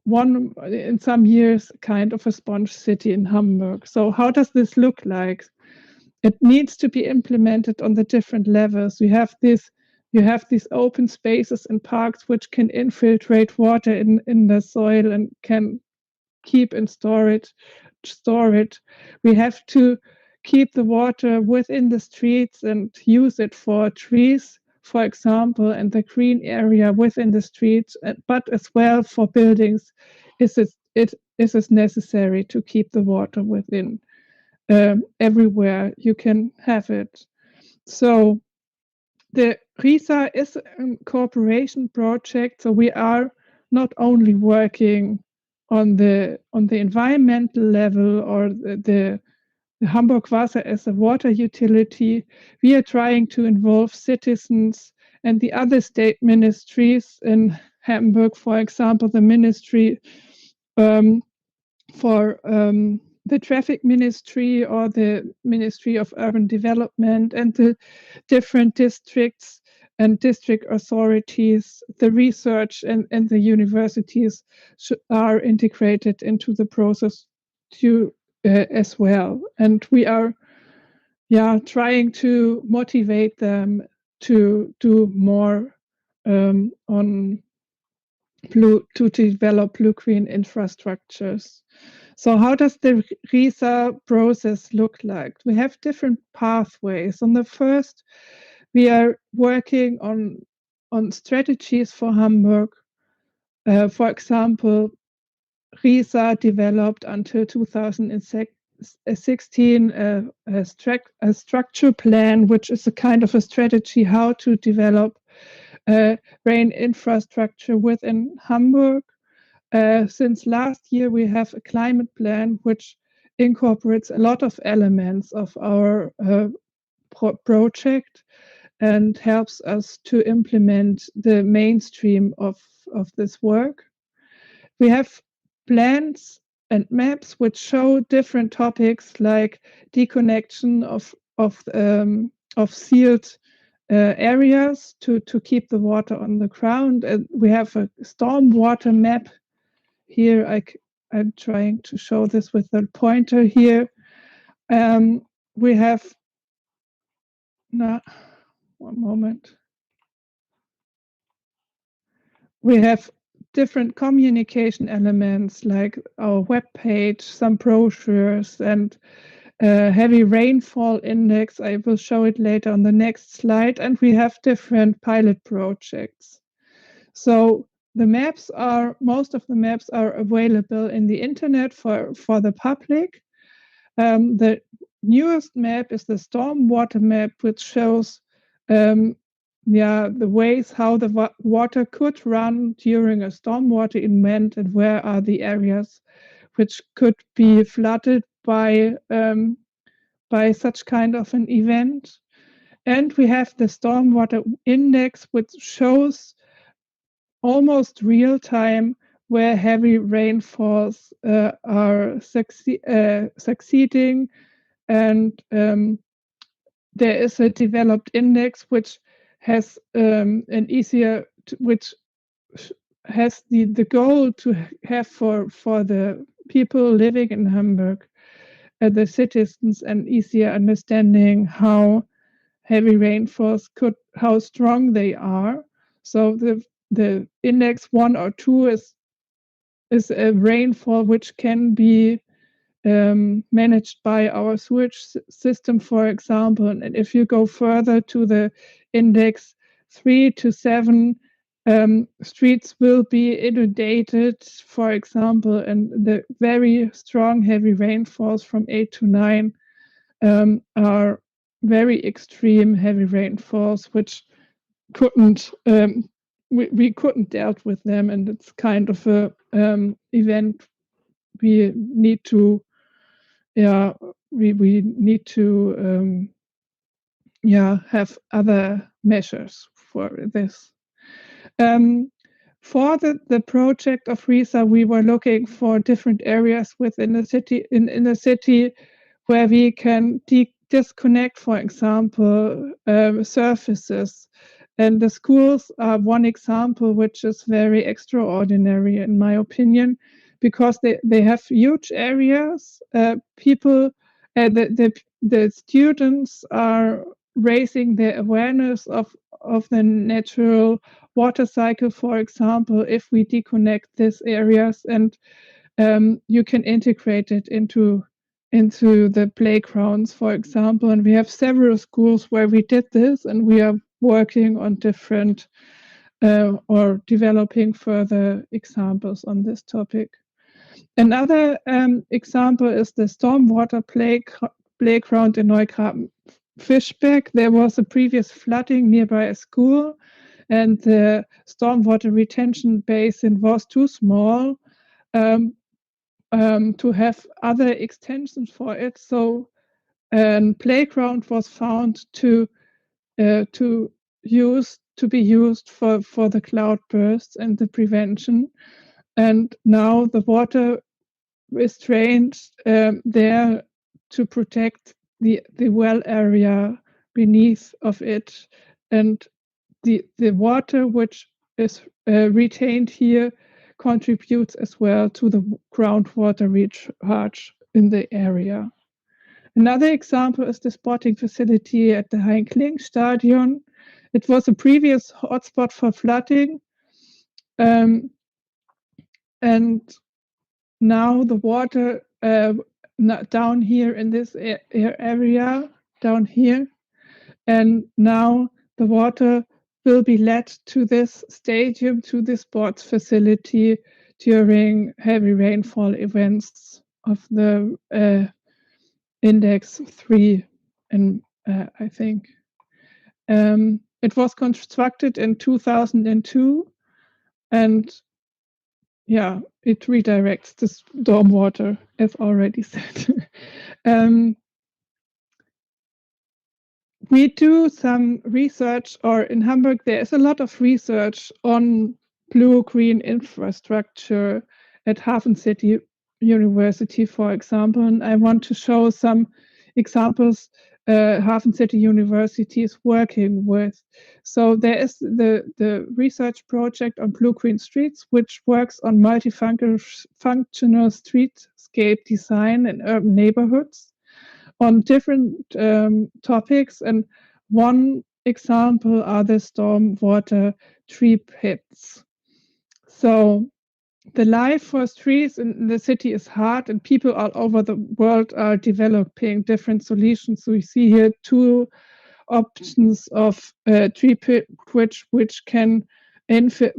one, in some years, kind of a sponge city in Hamburg. So how does this look like? It needs to be implemented on the different levels. You have these open spaces and parks which can infiltrate water in the soil and can keep and store it. We have to keep the water within the streets and use it for trees, for example, and the green area within the streets, but as well for buildings. It is necessary to keep the water within everywhere you can have it. So the RISA is a cooperation project. So we are not only working on the environmental level or the Hamburg Wasser as a water utility. We are trying to involve citizens and the other state ministries in Hamburg, for example, the ministry for the traffic ministry or the Ministry of Urban Development, and the different districts and district authorities. The research and the universities are integrated into the process too, as well. And we are trying to motivate them to do more to develop blue-green infrastructures. So how does the RISA process look like? We have different pathways. On the first, we are working on strategies for Hamburg. For example, RISA developed until 2016 a structure plan, which is a kind of a strategy how to develop rain infrastructure within Hamburg. Since last year, we have a climate plan which incorporates a lot of elements of our project and helps us to implement the mainstream of this work. We have plans and maps which show different topics like deconnection of sealed areas to keep the water on the ground. And we have a stormwater map here. I'm trying to show this with the pointer here. We have, one moment. We have different communication elements like our web page, some brochures, and heavy rainfall index. I will show it later on the next slide. And we have different pilot projects. So most of the maps are available in the internet for the public. The newest map is the stormwater map, which shows the ways how the water could run during a stormwater event and where are the areas which could be flooded by such kind of an event. And we have the stormwater index, which shows almost real time where heavy rainfalls are succeeding. And there is a developed index which has which has the goal to have for the people living in Hamburg, the citizens, an easier understanding how heavy rainfalls how strong they are. So the index 1 or 2 is a rainfall which can be managed by our sewage system, for example. And if you go further to the index 3 to 7, streets will be inundated, for example, and the very strong heavy rainfalls from 8 to 9 are very extreme heavy rainfalls, which we couldn't dealt with them, and it's kind of a event we need to we need to have other measures for this. For the project of RISA, we were looking for different areas within the city, in the city, where we can disconnect, for example, surfaces. And the schools are one example, which is very extraordinary, in my opinion, because they have huge areas. The students are raising their awareness of the natural water cycle, for example, if we deconnect these areas, and you can integrate it into the playgrounds, for example. And we have several schools where we did this, and we are working on different or developing further examples on this topic. Another example is the stormwater playground in Neugraben-Fischbeck. There was a previous flooding nearby a school, and the stormwater retention basin was too small to have other extensions for it. So a playground was found to be used for the cloudbursts and the prevention. And now the water is drained there to protect the well area beneath of it, and the water which is retained here contributes as well to the groundwater recharge in the area. Another example is the sporting facility at the Heinz Stadion. It was a previous hotspot for flooding, and now the water down here in this area, down here, and now the water will be led to this stadium, to the sports facility during heavy rainfall events of the index 3, and I think. It was constructed in 2002, and it redirects the stormwater, as already said. We do some research, or in Hamburg, there is a lot of research on blue-green infrastructure at Hafen City University, for example, and I want to show some examples Hafen City University is working with. So there is the research project on blue-green streets, which works on multifunctional streetscape design in urban neighborhoods on different topics. And one example are the stormwater tree pits. So the life for trees in the city is hard, and people all over the world are developing different solutions. So we see here two options of tree pit which can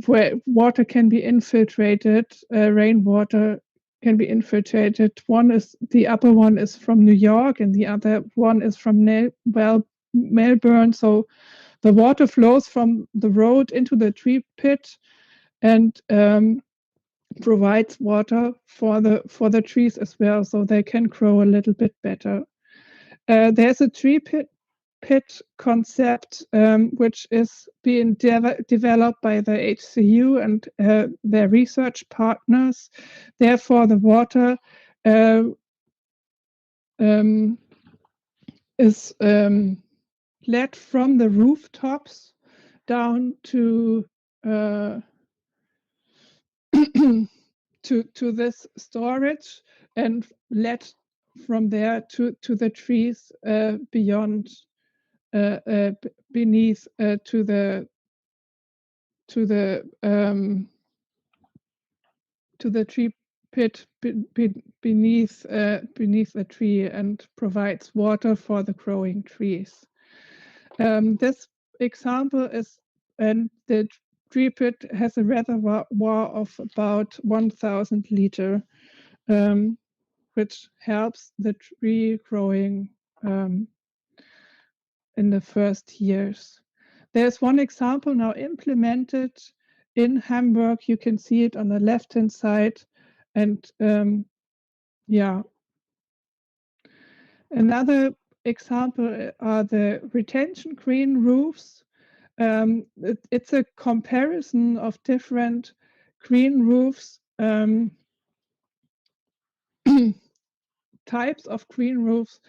where water can be infiltrated, rainwater can be infiltrated. The upper one is from New York, and the other one is from Melbourne. So the water flows from the road into the tree pit and provides water for the trees as well, so they can grow a little bit better. There's a tree pit concept which is being developed by the HCU and their research partners. Therefore, the water is led from the rooftops down to to this storage and led from there to the trees beyond beneath to the tree pit beneath the tree and provides water for the growing trees. This example is, and the tree pit has a reservoir of about 1,000 liter, which helps the tree growing in the first years. There's one example now implemented in Hamburg. You can see it on the left-hand side. And yeah, another example are the retention green roofs. It's a comparison of different green roofs, types of green roofs,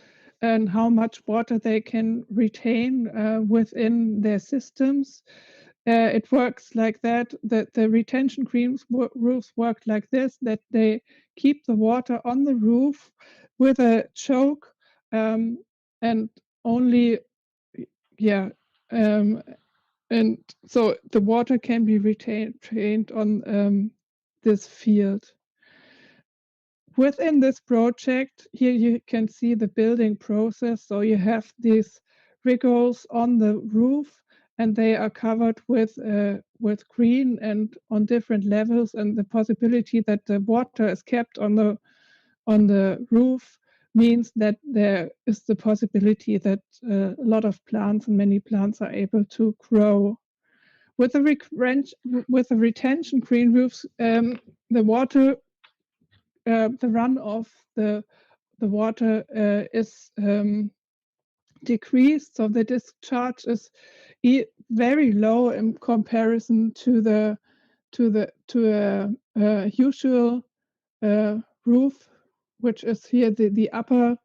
and how much water they can retain within their systems. It works like that, the retention green roofs work like this, that they keep the water on the roof with a choke and only, and so the water can be retained on this field. Within this project, here you can see the building process. So you have these riggers on the roof, and they are covered with green and on different levels. And the possibility that the water is kept on the roof means that there is the possibility that a lot of plants and many plants are able to grow. With the retention green roofs, the water, the runoff, the water is decreased, so the discharge is very low in comparison to a usual roof, which is here the upper.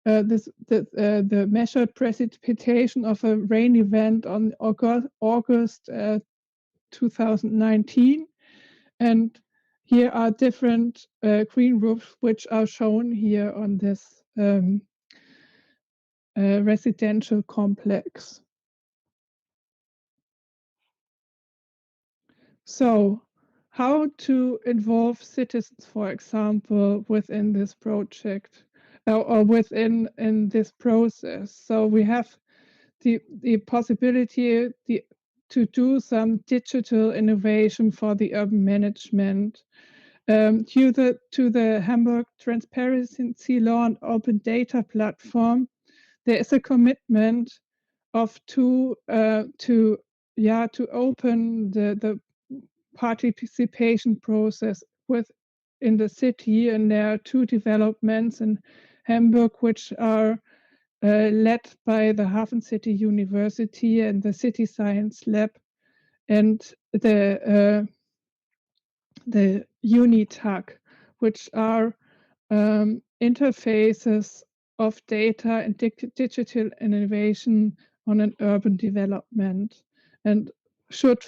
The measured precipitation of a rain event on August 2019, and here are different green roofs which are shown here on this residential complex. So, how to involve citizens, for example, within this project or within this process? So we have the possibility to do some digital innovation for the urban management. To the Hamburg Transparency Law and Open Data Platform, there is a commitment of to open the participation process in the city, and there are two developments in Hamburg which are led by the Hafen City University and the City Science Lab and the UniTAG, which are interfaces of data and digital innovation on an urban development, and should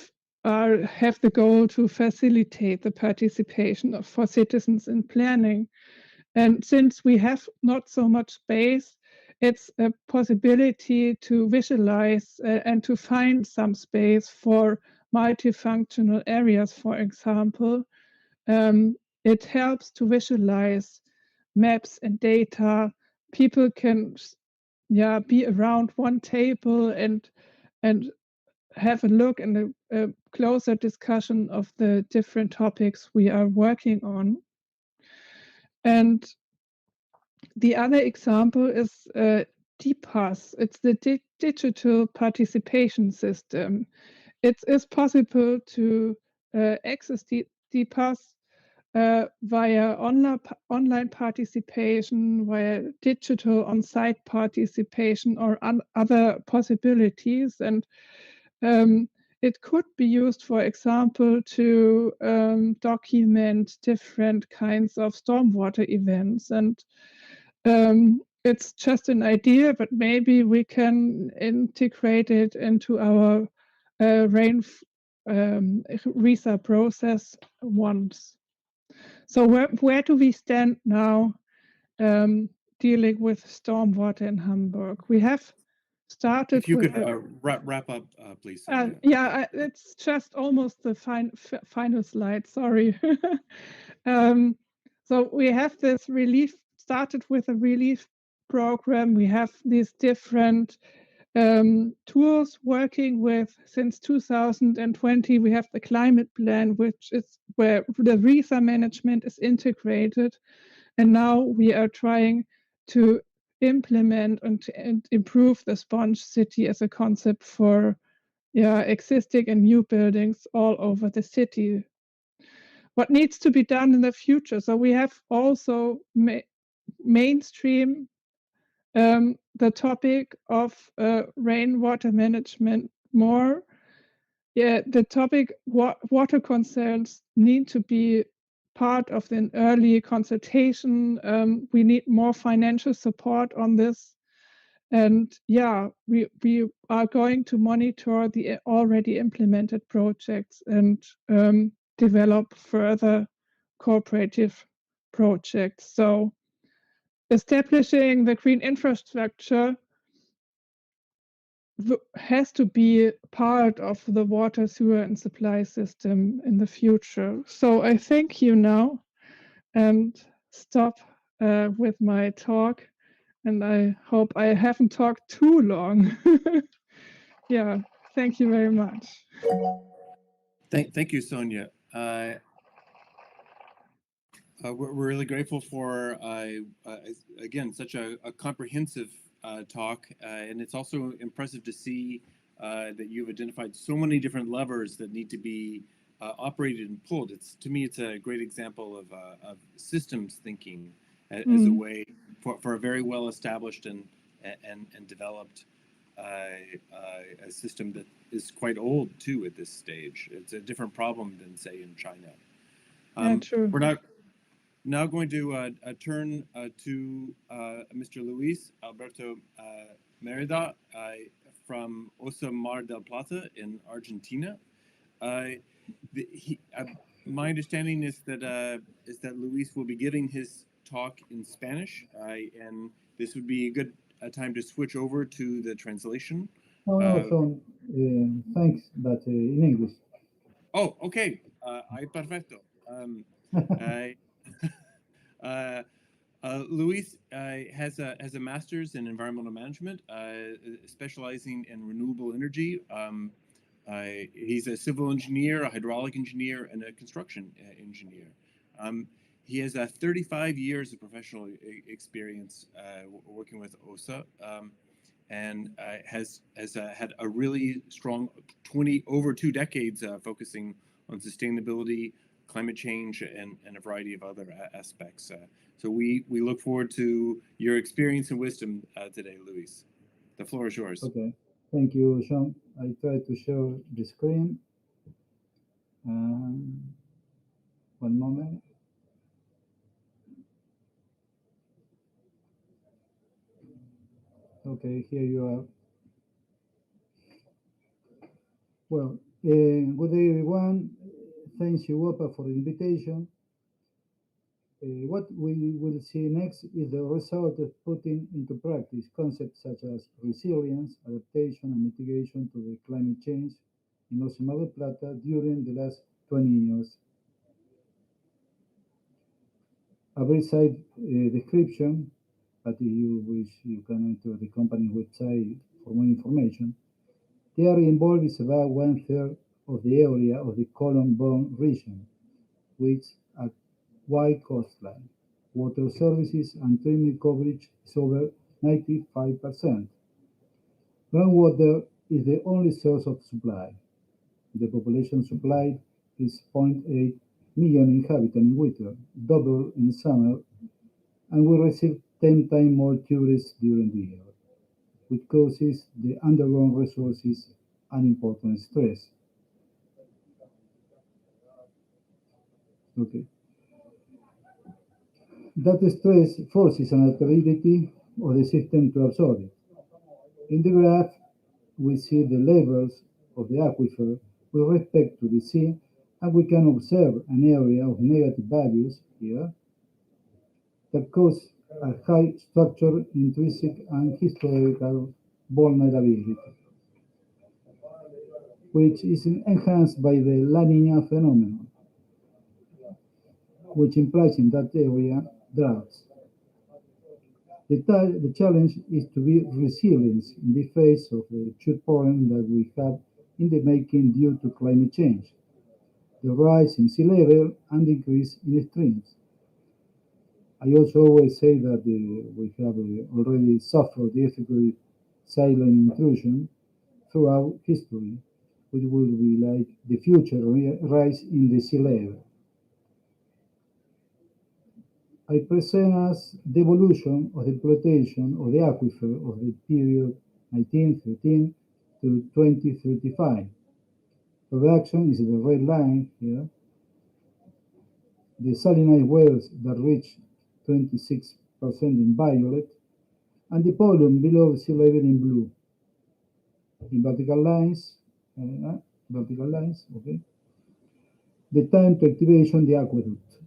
have the goal to facilitate the participation for citizens in planning. And since we have not so much space, it's a possibility to visualize and to find some space for multifunctional areas, for example. It helps to visualize maps and data. People can be around one table and have a look and a closer discussion of the different topics we are working on. And the other example is DPAS. It's the digital participation system. It is possible to access DPAS via online participation, via digital on-site participation, or other possibilities. And it could be used, for example, to document different kinds of stormwater events. And it's just an idea, but maybe we can integrate it into our rain RESA process once. So where do we stand now dealing with stormwater in Hamburg? We have started. If you could wrap up, please. Yeah, it's just almost the final slide. Sorry. So we have this relief, started with a relief program. We have these different tools working with since 2020. We have the climate plan, which is where the RESA management is integrated. And now we are trying to implement and improve the sponge city as a concept for existing and new buildings all over the city. What needs to be done in the future? So we have also mainstream the topic of rainwater management more. Yeah, the topic water concerns need to be part of an early consultation. We need more financial support on this. And yeah, we are going to monitor the already implemented projects and develop further cooperative projects. So establishing the green infrastructure has to be part of the water, sewer, and supply system in the future. So I thank you now and stop with my talk. And I hope I haven't talked too long. Yeah, thank you very much. Thank you, Sonia. We're really grateful for, again, such a comprehensive talk. And it's also impressive to see that you've identified so many different levers that need to be operated and pulled. To me, it's a great example of systems thinking as a way for a very well established and developed a system that is quite old too at this stage. It's a different problem than, say, in China. True. We're now going to turn to Mr. Luis Alberto Merida from Osa Mar del Plata in Argentina. My understanding is that Luis will be giving his talk in Spanish, and this would be a good time to switch over to the translation. No, Sean, thanks, but in English. Oh, okay. Perfecto. Luis has a master's in environmental management, specializing in renewable energy. He's a civil engineer, a hydraulic engineer, and a construction engineer. He has 35 years of professional experience working with OSA, and has had a really strong over 2 decades focusing on sustainability, climate change, and a variety of other aspects. So we look forward to your experience and wisdom today, Luis. The floor is yours. Okay, thank you, Sean. I try to share the screen. One moment. Okay, here you are. Well, good day, everyone. Thanks you, Opa, for the invitation. What we will see next is the result of putting into practice concepts such as resilience, adaptation, and mitigation to the climate change in Ocean Mar del Plata during the last 20 years. A very side description, but if you wish, you can enter the company website for more information. The area involved is about 1/3 of the area of the Colombo region, which a wide coastline. Water services and treatment coverage is over 95%. Groundwater is the only source of supply. The population supplied is 0.8 million inhabitants in winter, double in summer, and we receive 10 times more tourists during the year, which causes the underground resources an important stress. Okay. That stress forces an alterity of the system to absorb it. In the graph, we see the levels of the aquifer with respect to the sea, and we can observe an area of negative values here that cause a high structural, intrinsic, and historical vulnerability, which is enhanced by the La Niña phenomenon, which implies in that area droughts. The challenge is to be resilient in the face of the acute problem that we have in the making due to climate change, the rise in sea level and the increase in streams. I also always say that we have already suffered difficult silent intrusion throughout history, which will be like the future rise in the sea level. I present as the evolution of the exploitation of the aquifer of the period 1913 to 2035. Production is the red line here. The salinized wells that reach 26% in violet, and the volume below sea level in blue. In vertical lines, okay. The time to activation the aqueduct,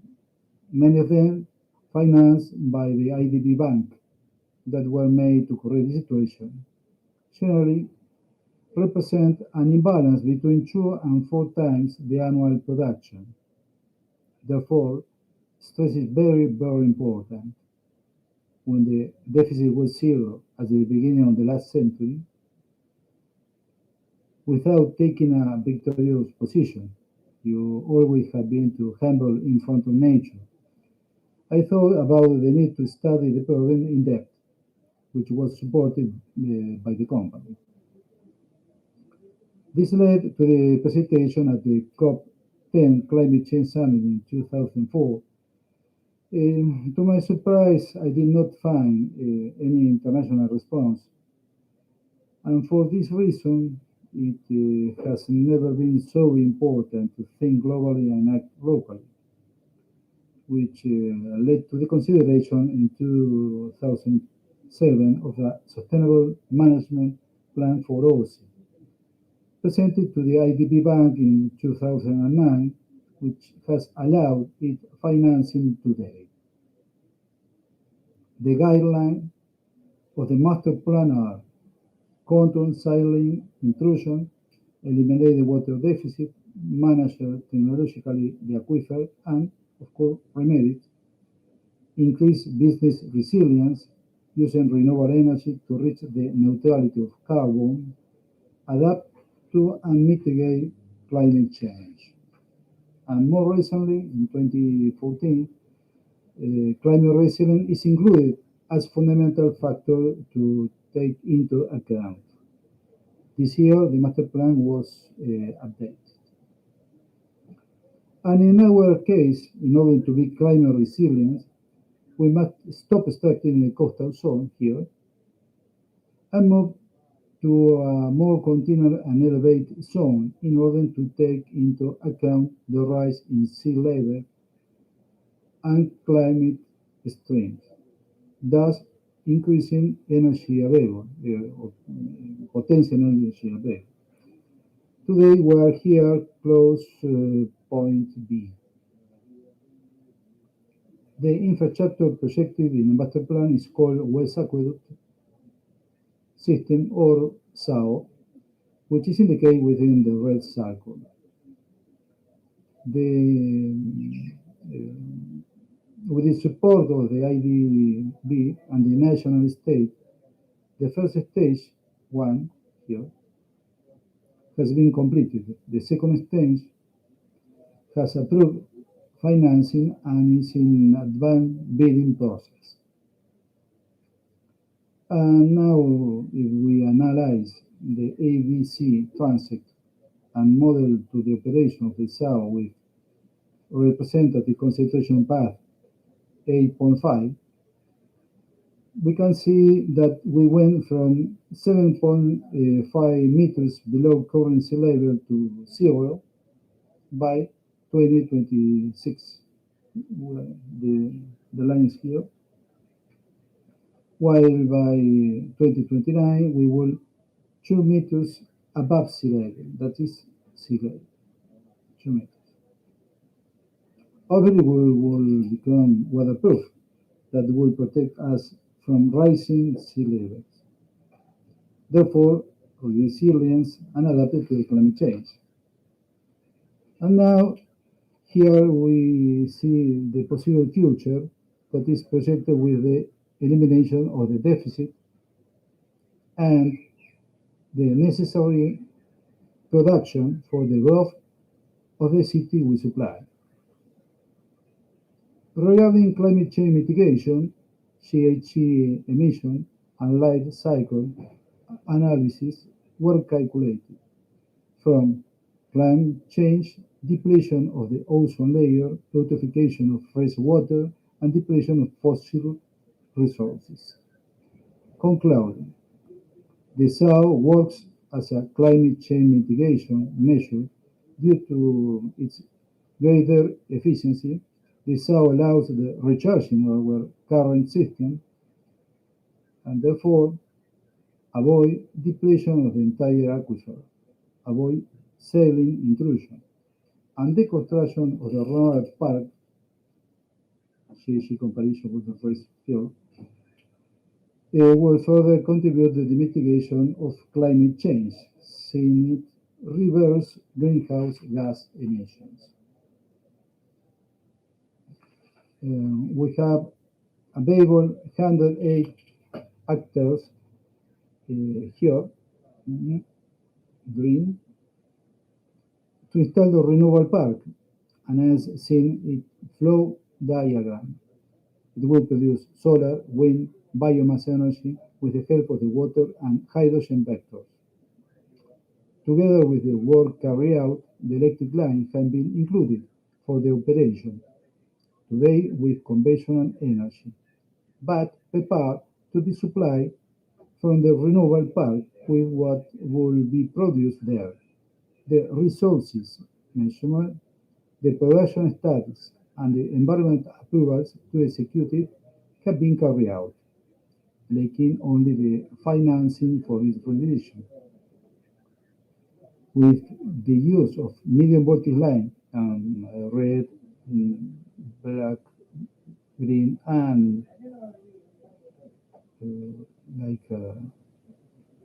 many of them financed by the IDB Bank that were made to correct the situation, generally represent an imbalance between 2 and 4 times the annual production. Therefore, stress is very, very important. When the deficit was zero at the beginning of the last century, without taking a victorious position, you always have been too humble in front of nature. I thought about the need to study the problem in depth, which was supported by the company. This led to the presentation at the COP10 Climate Change Summit in 2004. To my surprise, I did not find any international response. And for this reason, it has never been so important to think globally and act locally, which led to the consideration in 2007 of a Sustainable Management Plan for OCE, presented to the IDB Bank in 2009, which has allowed it financing today. The guidelines of the master plan are control silent intrusion, eliminate the water deficit, manage technologically the aquifer, and, of course, remedy it, increase business resilience using renewable energy to reach the neutrality of carbon, adapt to and mitigate climate change. And more recently, in 2014, climate resilience is included as fundamental factor to take into account. This year, the master plan was updated. And in our case, in order to be climate resilient, we must stop extracting the coastal zone here and move to a more continual and elevated zone in order to take into account the rise in sea level and climate streams, thus increasing energy available, or potential energy available. Today we are here close point B. The infrastructure projected in the master plan is called West Aqueduct System, or SAO, which is indicated within the red circle. With the support of the IDB and the national state, the first stage, 1 here, has been completed. The second stage has approved financing and is in advanced bidding process. And now, if we analyze the ABC transit and model to the operation of the SAO with representative concentration path 8.5, we can see that we went from 7.5 meters below current sea level to 0 by 2026. The line is here. While by 2029 we will 2 meters above sea level, that is sea level, 2 meters. Obviously, we will become weatherproof, that will protect us from rising sea levels. Therefore, resilience and adapted to climate change. And now, here we see the possible future that is projected with the elimination of the deficit and the necessary production for the growth of the city we supply. Regarding climate change mitigation, GHG emission and life cycle analysis were calculated from climate change, depletion of the ozone layer, eutrophication of fresh water, and depletion of fossil resources. Concluding, the SAO works as a climate change mitigation measure due to its greater efficiency. The SAO allows the recharging of our current system and therefore avoid depletion of the entire aquifer, avoid saline intrusion, and the construction of the renewable park, GHG comparison with the first field, will further contribute to the mitigation of climate change, seeing it reverse greenhouse gas emissions. We have available 108 actors here, green, to install the renewable park, and as seen in flow diagram, it will produce solar, wind, biomass energy with the help of the water and hydrogen vectors. Together with the work carried out, the electric line has been included for the operation, today with conventional energy, but prepared to be supplied from the renewable park with what will be produced there. The resources measurement, the production status, and the environmental approvals to execute it have been carried out, lacking only the financing for its realization. With the use of medium voltage line, red, black, green, and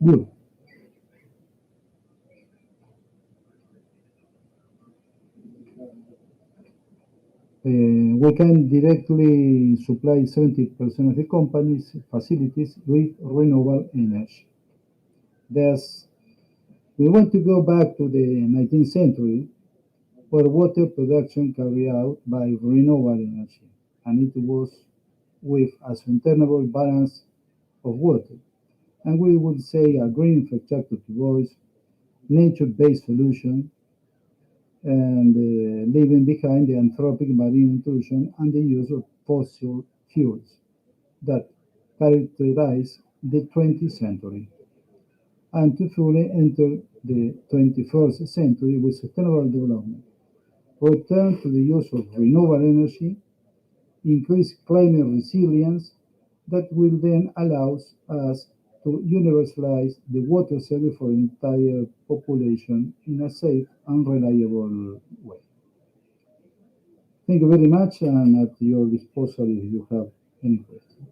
blue. We can directly supply 70% of the company's facilities with renewable energy. Thus, we want to go back to the 19th century, where water production carried out by renewable energy, and it was with a sustainable balance of water. And we would say a green infrastructure towards nature-based solution and leaving behind the anthropic marine intrusion and the use of fossil fuels that characterize the 20th century, and to fully enter the 21st century with sustainable development. Return to the use of renewable energy, increase climate resilience, that will then allow us to universalize the water service for the entire population in a safe and reliable way. Thank you very much, and at your disposal if you have any questions.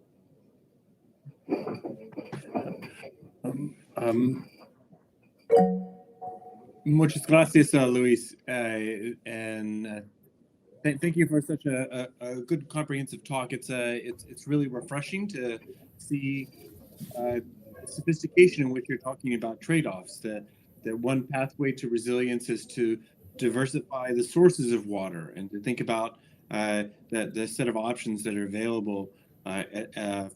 Muchas gracias, Luis, and thank you for such a good comprehensive talk. It's really refreshing to see the sophistication in which you're talking about trade-offs. That one pathway to resilience is to diversify the sources of water and to think about the set of options that are available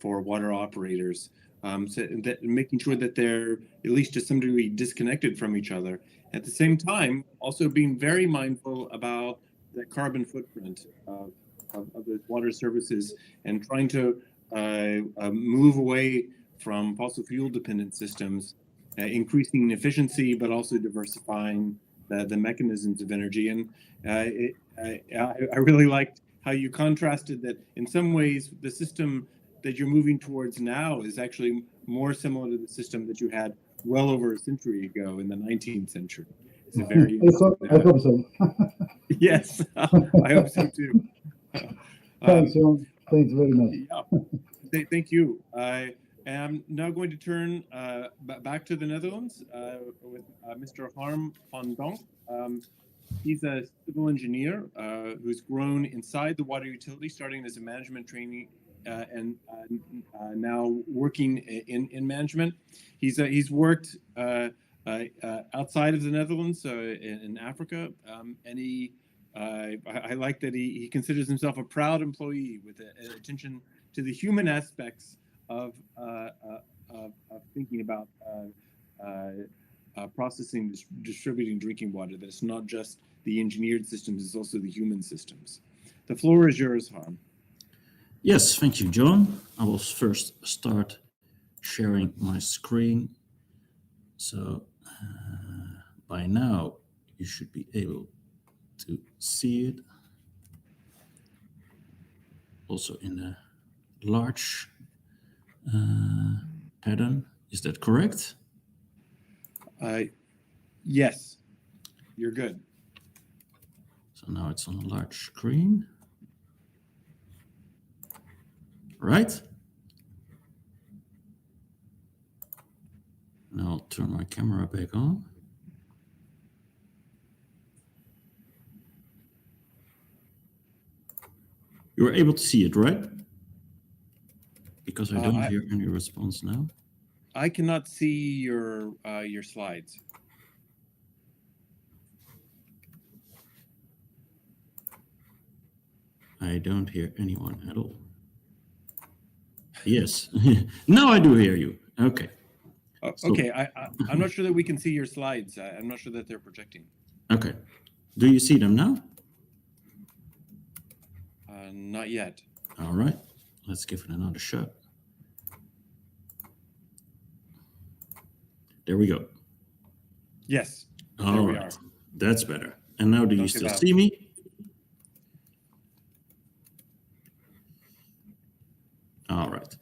for water operators. So that making sure that they're at least to some degree disconnected from each other. At the same time, also being very mindful about the carbon footprint of those water services and trying to move away from fossil fuel dependent systems, increasing efficiency, but also diversifying the mechanisms of energy. And I really liked how you contrasted that in some ways the system that you're moving towards now is actually more similar to the system that you had well over a century ago in the 19th century. It's a very I hope so. Yes, I hope so too. Thanks, John. Thanks very much. Yeah. Thank you. I am now going to turn back to the Netherlands with Mr. Harm van Donk. He's a civil engineer who's grown inside the water utility, starting as a management trainee and now working in management. He's worked outside of the Netherlands, in Africa, and I like that he considers himself a proud employee with attention to the human aspects of thinking about processing, distributing drinking water. That it's not just the engineered systems, it's also the human systems. The floor is yours, Harm. Yes, thank you, John. I will first start sharing my screen. So by now, you should be able to see it. Also in a large pattern. Is that correct? Yes, you're good. So now it's on a large screen. Right? Now I'll turn my camera back on. You were able to see it, right? Because I don't hear any response now. I cannot see your slides. I don't hear anyone at all. Yes, now I do hear you. Okay. Okay, I'm not sure that we can see your slides. I'm not sure that they're projecting. Okay. Do you see them now? Not yet. All right. Let's give it another shot. There we go. Yes. All right. That's better. And now do you still see me? All right.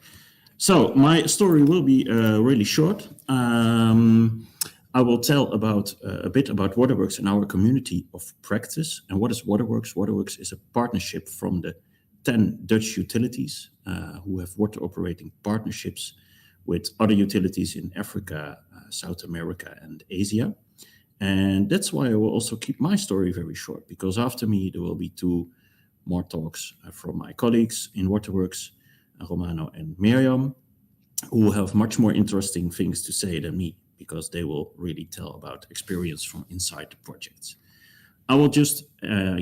So my story will be really short. I will tell about a bit about Waterworks and our community of practice. And what is Waterworks? Waterworks is a partnership from the 10 Dutch utilities who have water operating partnerships with other utilities in Africa, South America, and Asia. And that's why I will also keep my story very short, because after me, there will be 2 more talks from my colleagues in Waterworks, Romano and Miriam, who have much more interesting things to say than me, because they will really tell about experience from inside the projects. I will just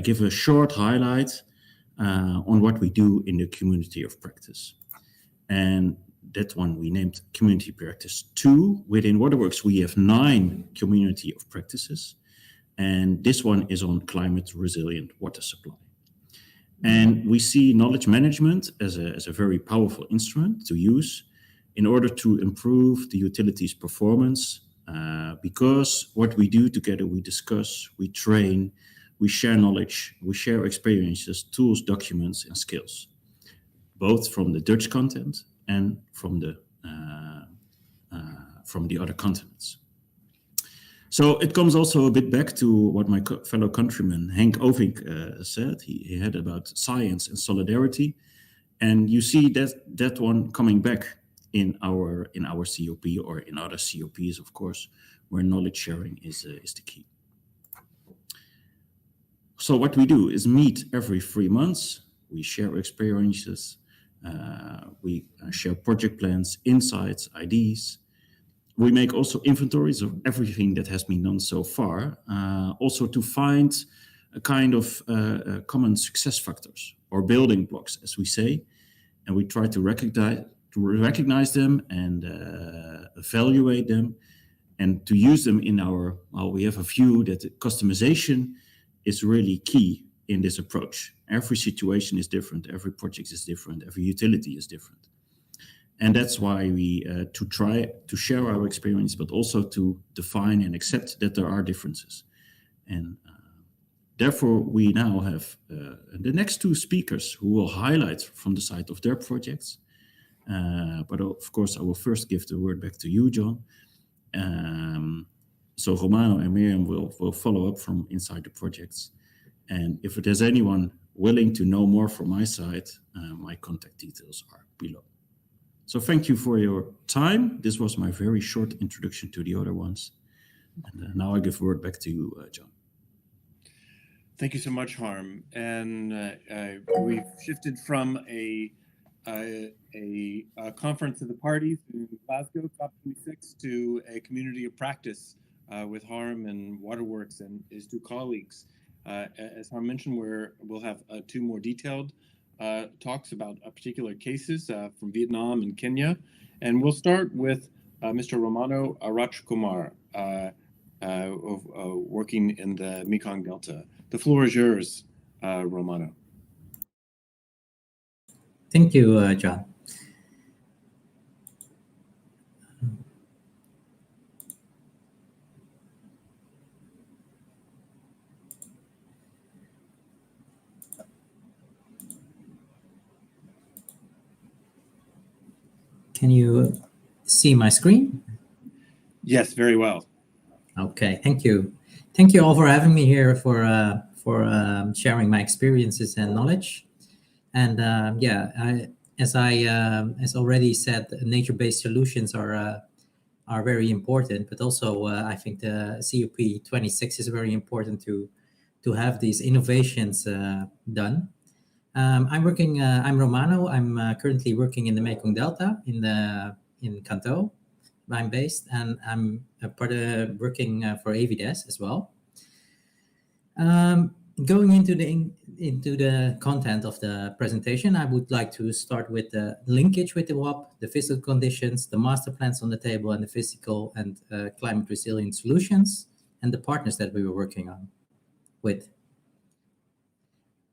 give a short highlight on what we do in the community of practice. And that one we named Community Practice 2. Within Waterworks, we have 9 community of practices. And this one is on climate resilient water supply. And we see knowledge management as a very powerful instrument to use in order to improve the utility's performance, because what we do together, we discuss, we train, we share knowledge, we share experiences, tools, documents, and skills, both from the Dutch content, and from the other continents. So it comes also a bit back to what my fellow countryman Henk Ovink said. He had about science and solidarity, and you see that one coming back in our COP or in other COPs, of course, where knowledge sharing is the key. So what we do is meet every 3 months. We share experiences. We share project plans, insights, ideas. We make also inventories of everything that has been done so far, also to find a kind of common success factors or building blocks, as we say, and we try to recognize them and evaluate them, and to use them in our. Well, we have a view that customization is really key in this approach. Every situation is different, every project is different, every utility is different. And that's why we to try to share our experience, but also to define and accept that there are differences. And therefore, we now have the next two speakers who will highlight from the side of their projects. But of course, I will first give the word back to you, John. So Romano and Miriam will follow up from inside the projects. And if there's anyone willing to know more from my side, my contact details are below. So thank you for your time. This was my very short introduction to the other ones. And now I give the word back to you, John. Thank you so much, Harm. And we've shifted from a conference of the parties in Glasgow, COP26, to a community of practice with Harm and Waterworks and his two colleagues. As Harm mentioned, we'll have two more detailed talks about particular cases from Vietnam and Kenya. And we'll start with Mr. Romano Arachkumar, working in the Mekong Delta. The floor is yours, Romano. Thank you, John. Can you see my screen? Yes, very well. Okay, thank you. Thank you all for having me here for sharing my experiences and knowledge. And as already said, nature-based solutions are very important. But also, I think the COP26 is very important to have these innovations done. I'm Romano. I'm currently working in the Mekong Delta in Kanto. I'm based, and I'm working for AVDES as well. Going into the content of the presentation, I would like to start with the linkage with the WAP, the physical conditions, the master plans on the table, and the physical and climate resilient solutions, and the partners that we were working on with.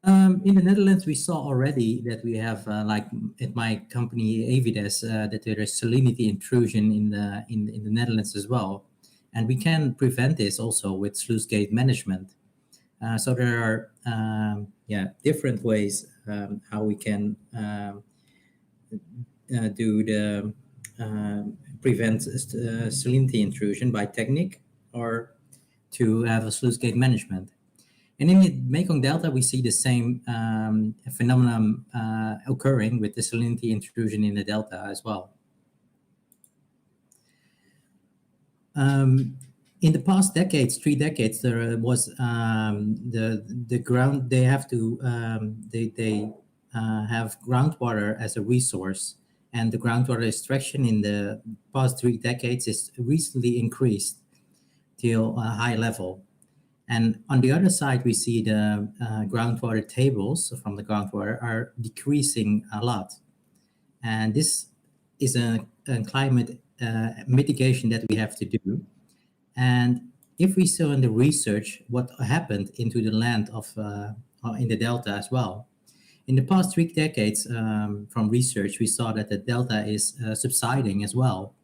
In the Netherlands, we saw already that we have, like at my company AVDES, that there is salinity intrusion in the Netherlands as well, and we can prevent this also with sluice gate management. So there are different ways how we can prevent salinity intrusion by technique or to have a sluice gate management. And in the Mekong Delta, we see the same phenomenon occurring with the salinity intrusion in the delta as well. In the past decades, 3 decades, there was the ground. They have to have groundwater as a resource, and the groundwater extraction in the past 3 decades is recently increased till a high level. And on the other side, we see the groundwater tables from the groundwater are decreasing a lot. And this is a climate mitigation that we have to do. And if we saw in the research what happened into the land of in the delta as well, in the past 3 decades from research, we saw that the delta is subsiding as well.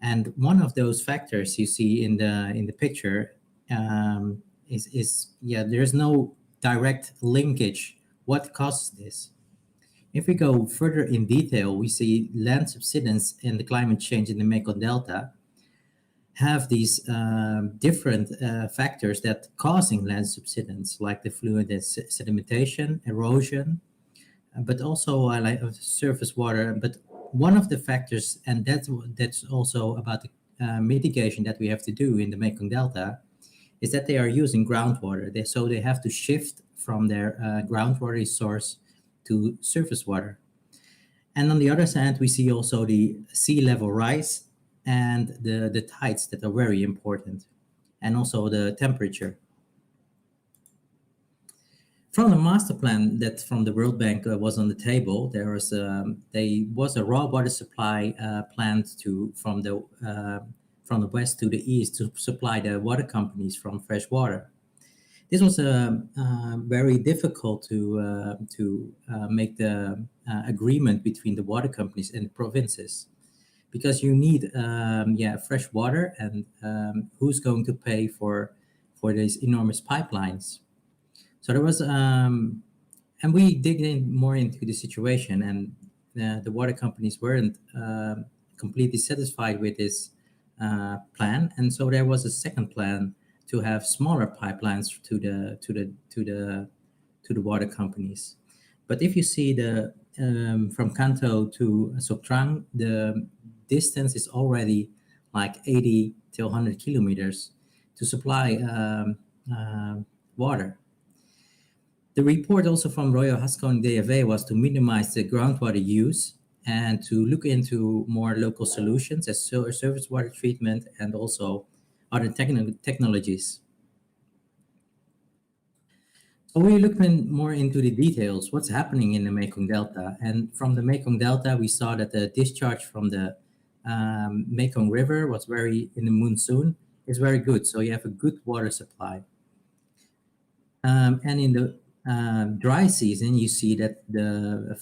And one of those factors you see in the picture there's no direct linkage what causes this. If we go further in detail, we see land subsidence and the climate change in the Mekong Delta have these different factors that causing land subsidence, like the fluid sedimentation, erosion, but also like surface water. But one of the factors, and that's also about the mitigation that we have to do in the Mekong Delta, is that they are using groundwater. So they have to shift from their groundwater source to surface water. And on the other hand, we see also the sea level rise and the tides that are very important, and also the temperature. From the master plan that from the World Bank was on the table, there was a raw water supply planned from the west to the east to supply the water companies from fresh water. This was very difficult to make the agreement between the water companies and the provinces, because you need fresh water, and who's going to pay for these enormous pipelines? So there was, and we dig in more into the situation, and the water companies weren't completely satisfied with this plan, and so there was a second plan to have smaller pipelines to the water companies. But if you see the from Kanto to Sok Trang, the distance is already like 80 to 100 kilometers to supply water. The report also from Royal Haskell DFA was to minimize the groundwater use and to look into more local solutions as surface water treatment and also other technologies. So we looked more into the details, what's happening in the Mekong Delta. And from the Mekong Delta, we saw that the discharge from the Mekong River was in the monsoon, is very good. So you have a good water supply. And in the dry season, you see that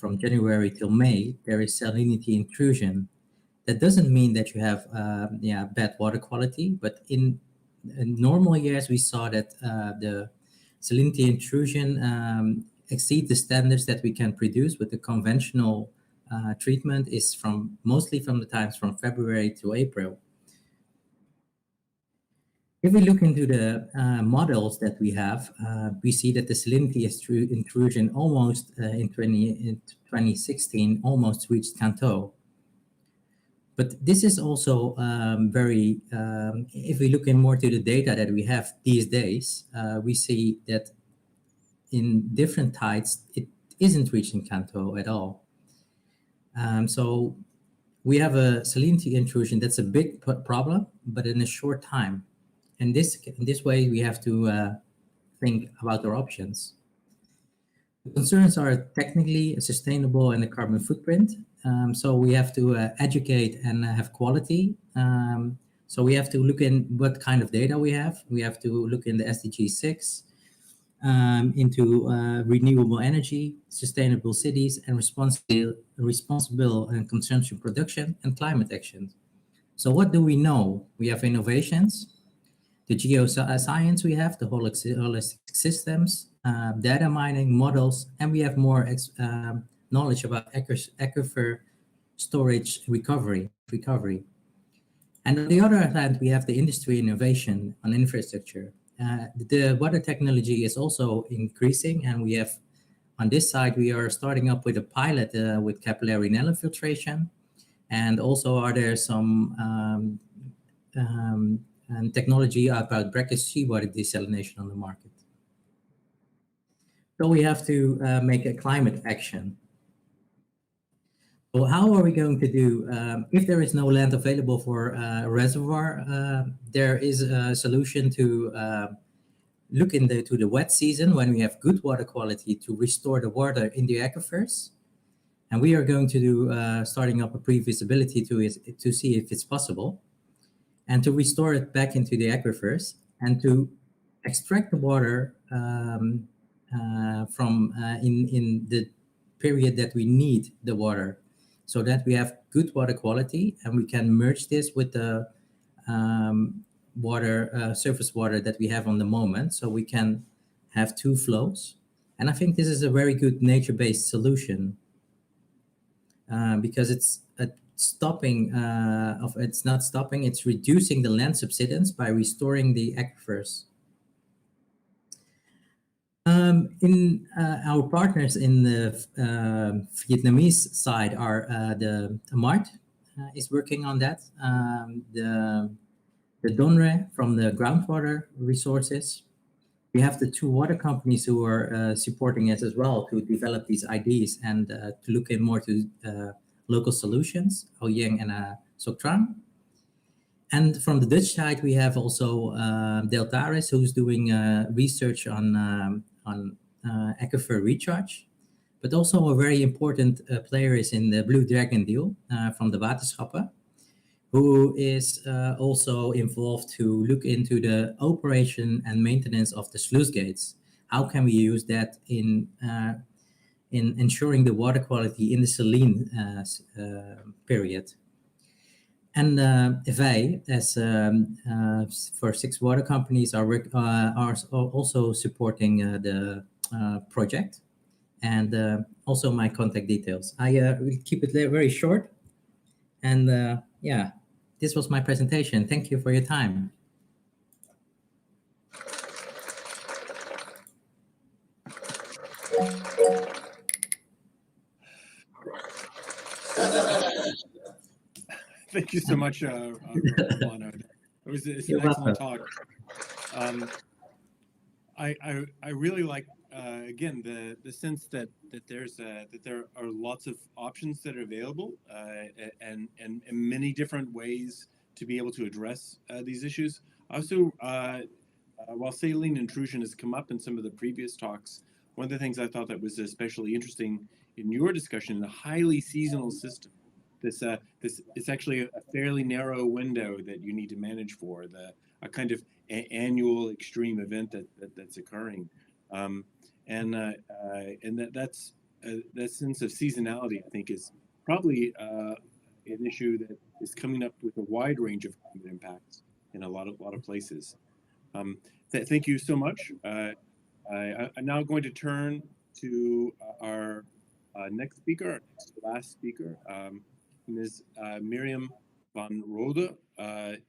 from January till May, there is salinity intrusion. That doesn't mean that you have bad water quality, but in normal years, we saw that the salinity intrusion exceed the standards that we can produce with the conventional treatment is mostly from the times from February to April. If we look into the models that we have, we see that the salinity intrusion almost in 2016 almost reached Kanto. But this is also very, if we look in more to the data that we have these days, we see that in different tides, it isn't reaching Kanto at all. So we have a salinity intrusion that's a big problem, but in a short time. And in this way, we have to think about our options. The concerns are technically sustainable and the carbon footprint. So we have to educate and have quality. So we have to look in what kind of data we have. We have to look in the SDG 6 into renewable energy, sustainable cities, and responsible consumption production and climate action. So what do we know? We have innovations, the geoscience we have, the holistic systems, data mining, models, and we have more knowledge about aquifer storage recovery. And on the other hand, we have the industry innovation on infrastructure. The water technology is also increasing, and we have, on this side, we are starting up with a pilot with capillary nanofiltration, and also are there some technology about brackish seawater desalination on the market. So we have to make a climate action. So how are we going to do, if there is no land available for a reservoir, there is a solution to look into the wet season when we have good water quality to restore the water in the aquifers. And we are going to do, starting up a pre-feasibility to see if it's possible, and to restore it back into the aquifers and to extract the water from in the period that we need the water, so that we have good water quality and we can merge this with the surface water that we have on the moment, so we can have two flows. And I think this is a very good nature-based solution. because it's it's reducing the land subsidence by restoring the aquifers. In our partners in the Vietnamese side are the MART is working on that. The DONRE from the groundwater resources. We have the two water companies who are supporting us as well to develop these ideas and to look in more to local solutions, Ouyang and Sok Trang. And from the Dutch side, we have also Deltares, who's doing research on aquifer recharge. But also a very important player is in the Blue Dragon deal from the Waterschappen, who is also involved to look into the operation and maintenance of the sluice gates. How can we use that in ensuring the water quality in the saline period? And wij, as for 6 water companies, are also supporting the project, and also my contact details. I will keep it very short, and yeah, this was my presentation. Thank you for your time. Thank you so much, Romano. It's an excellent talk. I really like again the sense that there are lots of options that are available and many different ways to be able to address these issues. Also, while saline intrusion has come up in some of the previous talks, one of the things I thought that was especially interesting in your discussion, in a highly seasonal system, this it's actually a fairly narrow window that you need to manage for a kind of annual extreme event that's occurring, and that sense of seasonality, I think, is probably an issue that is coming up with a wide range of climate impacts in a lot of places. Thank you so much. I'm now going to turn to our next speaker, our last speaker, Ms. Miriam van Rode.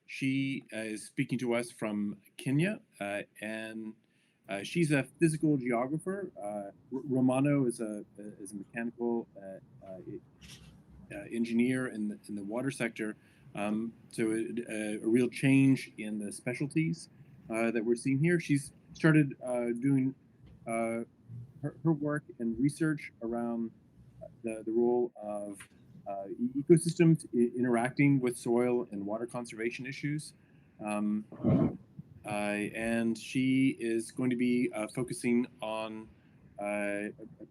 She is speaking to us from Kenya, and she's a physical geographer. Romano is a mechanical engineer in the water sector. So a real change in the specialties that we're seeing here. She's started doing her work and research around the role of ecosystems interacting with soil and water conservation issues. And she is going to be focusing on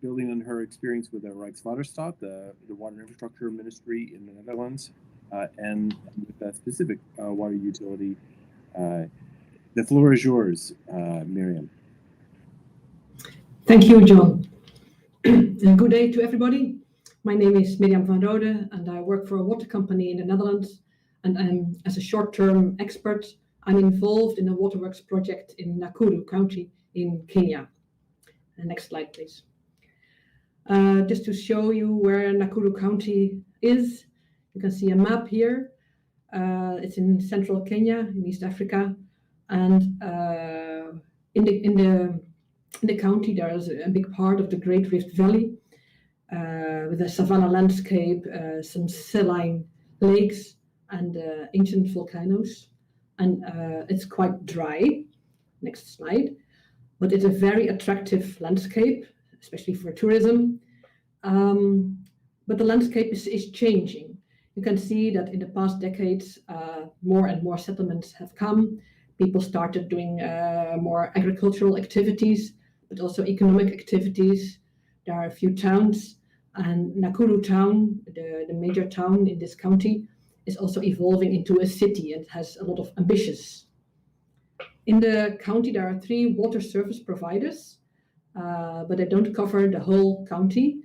building on her experience with the Rijkswaterstaat, the water infrastructure ministry in the Netherlands, and with that specific water utility. The floor is yours, Miriam. Thank you, John. And good day to everybody. My name is Miriam van Rode, and I work for a water company in the Netherlands. And as a short-term expert, I'm involved in a waterworks project in Nakuru County in Kenya. Next slide, please. Just to show you where Nakuru County is, you can see a map here. It's in central Kenya, in East Africa, and in the county there is a big part of the Great Rift Valley with a savanna landscape, some saline lakes, and ancient volcanoes. And it's quite dry. Next slide. But it's a very attractive landscape, especially for tourism. But the landscape is changing. You can see that in the past decades, more and more settlements have come. People started doing more agricultural activities, but also economic activities. There are a few towns, and Nakuru town, the major town in this county, is also evolving into a city and has a lot of ambitions. In the county, there are 3 water service providers, but they don't cover the whole county.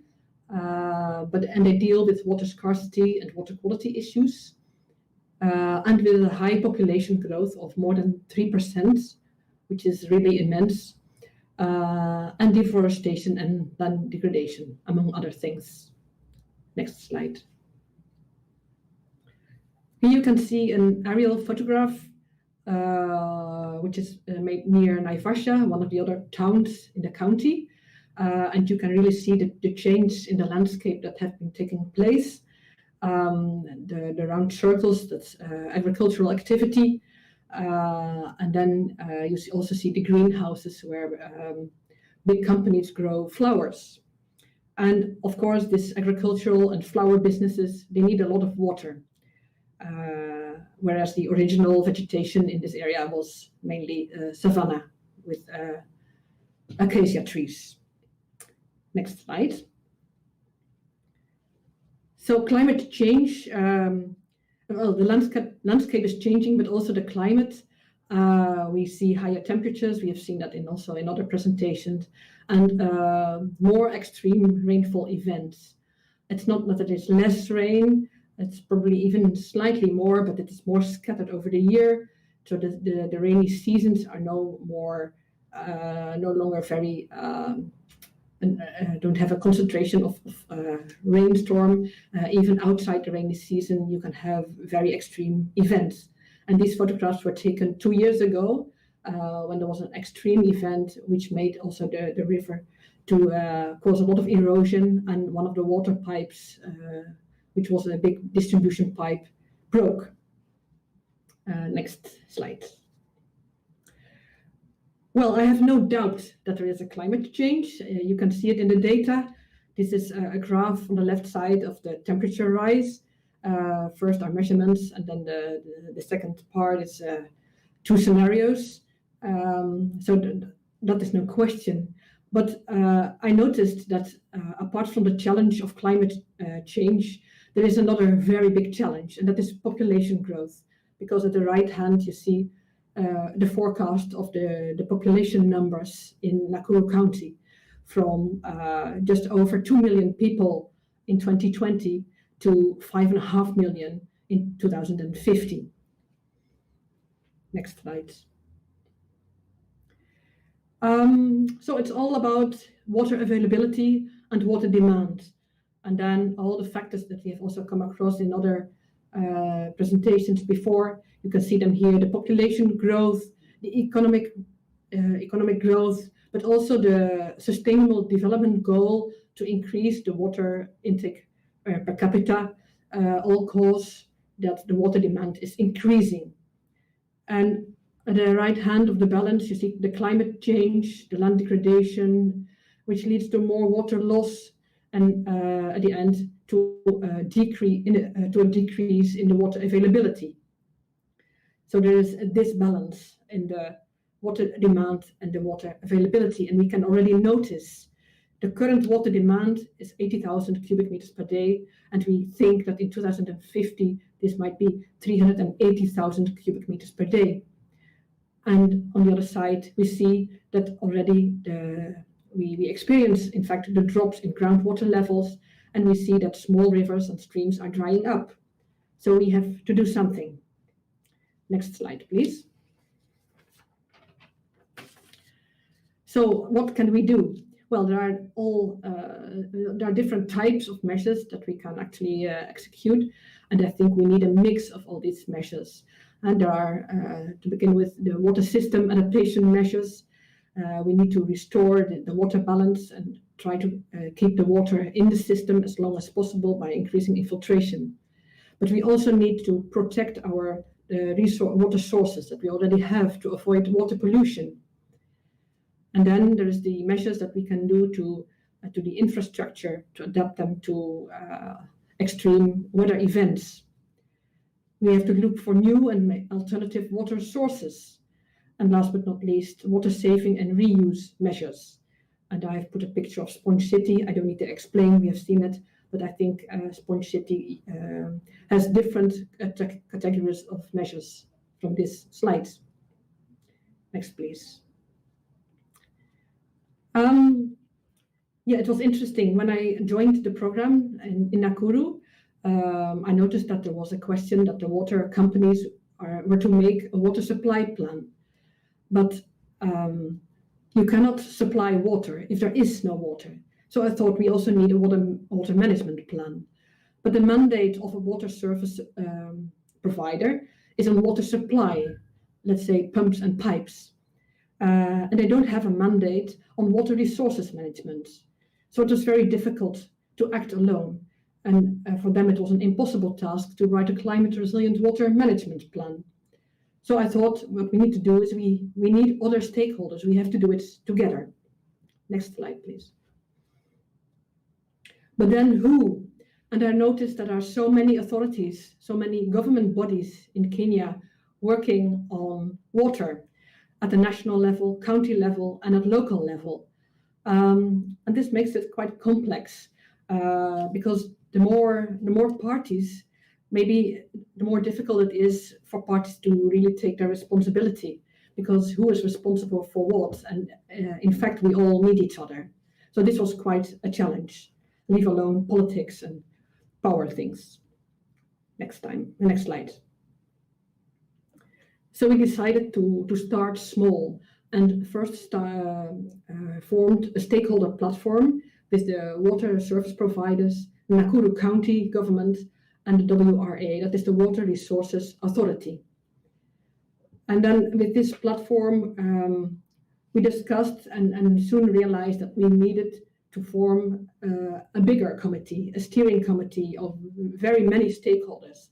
And they deal with water scarcity and water quality issues, and with a high population growth of more than 3%, which is really immense, and deforestation and land degradation, among other things. Next slide. Here you can see an aerial photograph, which is made near Naivasha, one of the other towns in the county. And you can really see the change in the landscape that have been taking place. The round circles, that's agricultural activity. And then you also see the greenhouses where big companies grow flowers. And of course, this agricultural and flower businesses, they need a lot of water. Whereas the original vegetation in this area was mainly savanna with acacia trees. Next slide. So climate change, well, the landscape is changing, but also the climate. We see higher temperatures. We have seen that also in other presentations, and more extreme rainfall events. It's not that it is less rain. It's probably even slightly more, but it is more scattered over the year. So the rainy seasons are no longer very, don't have a concentration of rainstorm. Even outside the rainy season, you can have very extreme events. And these photographs were taken 2 years ago when there was an extreme event, which made also the river to cause a lot of erosion, and one of the water pipes, which was a big distribution pipe, broke. Next slide. Well, I have no doubt that there is a climate change. You can see it in the data. This is a graph on the left side of the temperature rise. First our measurements, and then the second part is 2 scenarios. So that is no question. But I noticed that apart from the challenge of climate change, there is another very big challenge, and that is population growth. Because at the right hand, you see the forecast of the population numbers in Nakuru County from just over 2 million people in 2020 to 5.5 million in 2050. Next slide. So it's all about water availability and water demand. And then all the factors that we have also come across in other presentations before. You can see them here, the population growth, the economic growth, but also the sustainable development goal to increase the water intake per capita, all cause that the water demand is increasing. And at the right hand of the balance, you see the climate change, the land degradation, which leads to more water loss, and at the end to a decrease in the water availability. So there is a disbalance in the water demand and the water availability, and we can already notice the current water demand is 80,000 cubic meters per day, and we think that in 2050 this might be 380,000 cubic meters per day. And on the other side, we see that already we experience, in fact, the drops in groundwater levels, and we see that small rivers and streams are drying up. So we have to do something. Next slide, please. So what can we do? Well, there are different types of measures that we can actually execute, and I think we need a mix of all these measures. And there are, to begin with, the water system adaptation measures. We need to restore the water balance and try to keep the water in the system as long as possible by increasing infiltration. But we also need to protect our water sources that we already have to avoid water pollution. And then there is the measures that we can do to the infrastructure to adapt them to extreme weather events. We have to look for new and alternative water sources. And last but not least, water saving and reuse measures. And I've put a picture of Sponge City. I don't need to explain, we have seen it, but I think Sponge City has different categories of measures from this slide. Next, please. Yeah, it was interesting. When I joined the program in Nakuru, I noticed that there was a question that the water companies were to make a water supply plan. But you cannot supply water if there is no water. So I thought we also need a water management plan. But the mandate of a water service provider is on water supply, let's say pumps and pipes. And they don't have a mandate on water resources management. So it was very difficult to act alone. And for them, it was an impossible task to write a climate resilient water management plan. So I thought what we need to do is we need other stakeholders. We have to do it together. Next slide, please. But then who? And I noticed that there are so many authorities, so many government bodies in Kenya working on water at the national level, county level, and at local level. And this makes it quite complex because the more parties, maybe the more difficult it is for parties to really take their responsibility, because who is responsible for what? And in fact, we all need each other. So this was quite a challenge, leave alone politics and power things. Next slide. So we decided to start small and first formed a stakeholder platform with the water service providers, Nakuru County government, and the WRA, that is the Water Resources Authority. And then with this platform, we discussed and soon realized that we needed to form a bigger committee, a steering committee of very many stakeholders.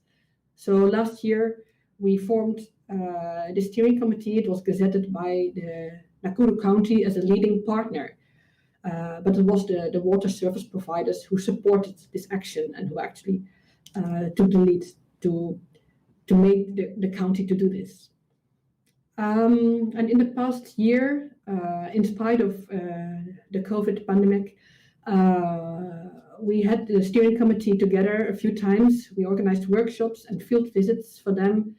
So last year, we formed the steering committee. It was gazetted by the Nakuru County as a leading partner. But it was the water service providers who supported this action and who actually took the lead to make the county to do this. And in the past year, in spite of the COVID pandemic, we had the steering committee together a few times. We organized workshops and field visits for them,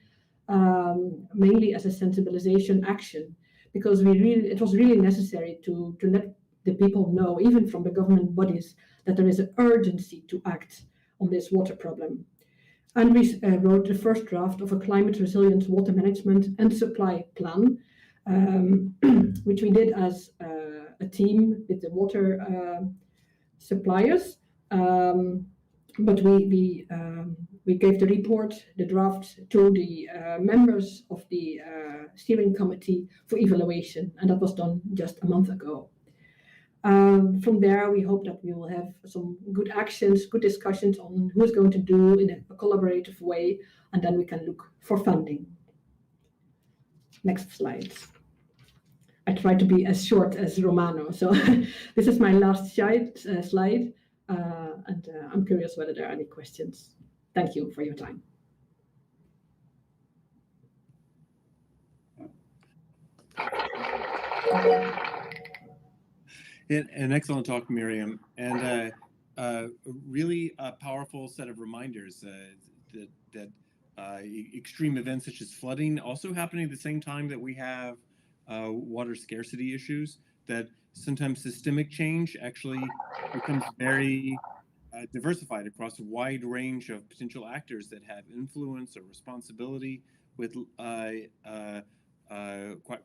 mainly as a sensibilization action, because it was really necessary to let the people know, even from the government bodies, that there is an urgency to act on this water problem. And we wrote the first draft of a climate resilient water management and supply plan, which we did as a team with the water suppliers. But we gave the report, the draft, to the members of the steering committee for evaluation, and that was done just a month ago. From there, we hope that we will have some good actions, good discussions on who's going to do in a collaborative way, and then we can look for funding. Next slide. I try to be as short as Romano, so this is my last slide, and I'm curious whether there are any questions. Thank you for your time. An excellent talk, Miriam, and a really powerful set of reminders that extreme events such as flooding also happening at the same time that we have water scarcity issues, that sometimes systemic change actually becomes very diversified across a wide range of potential actors that have influence or responsibility with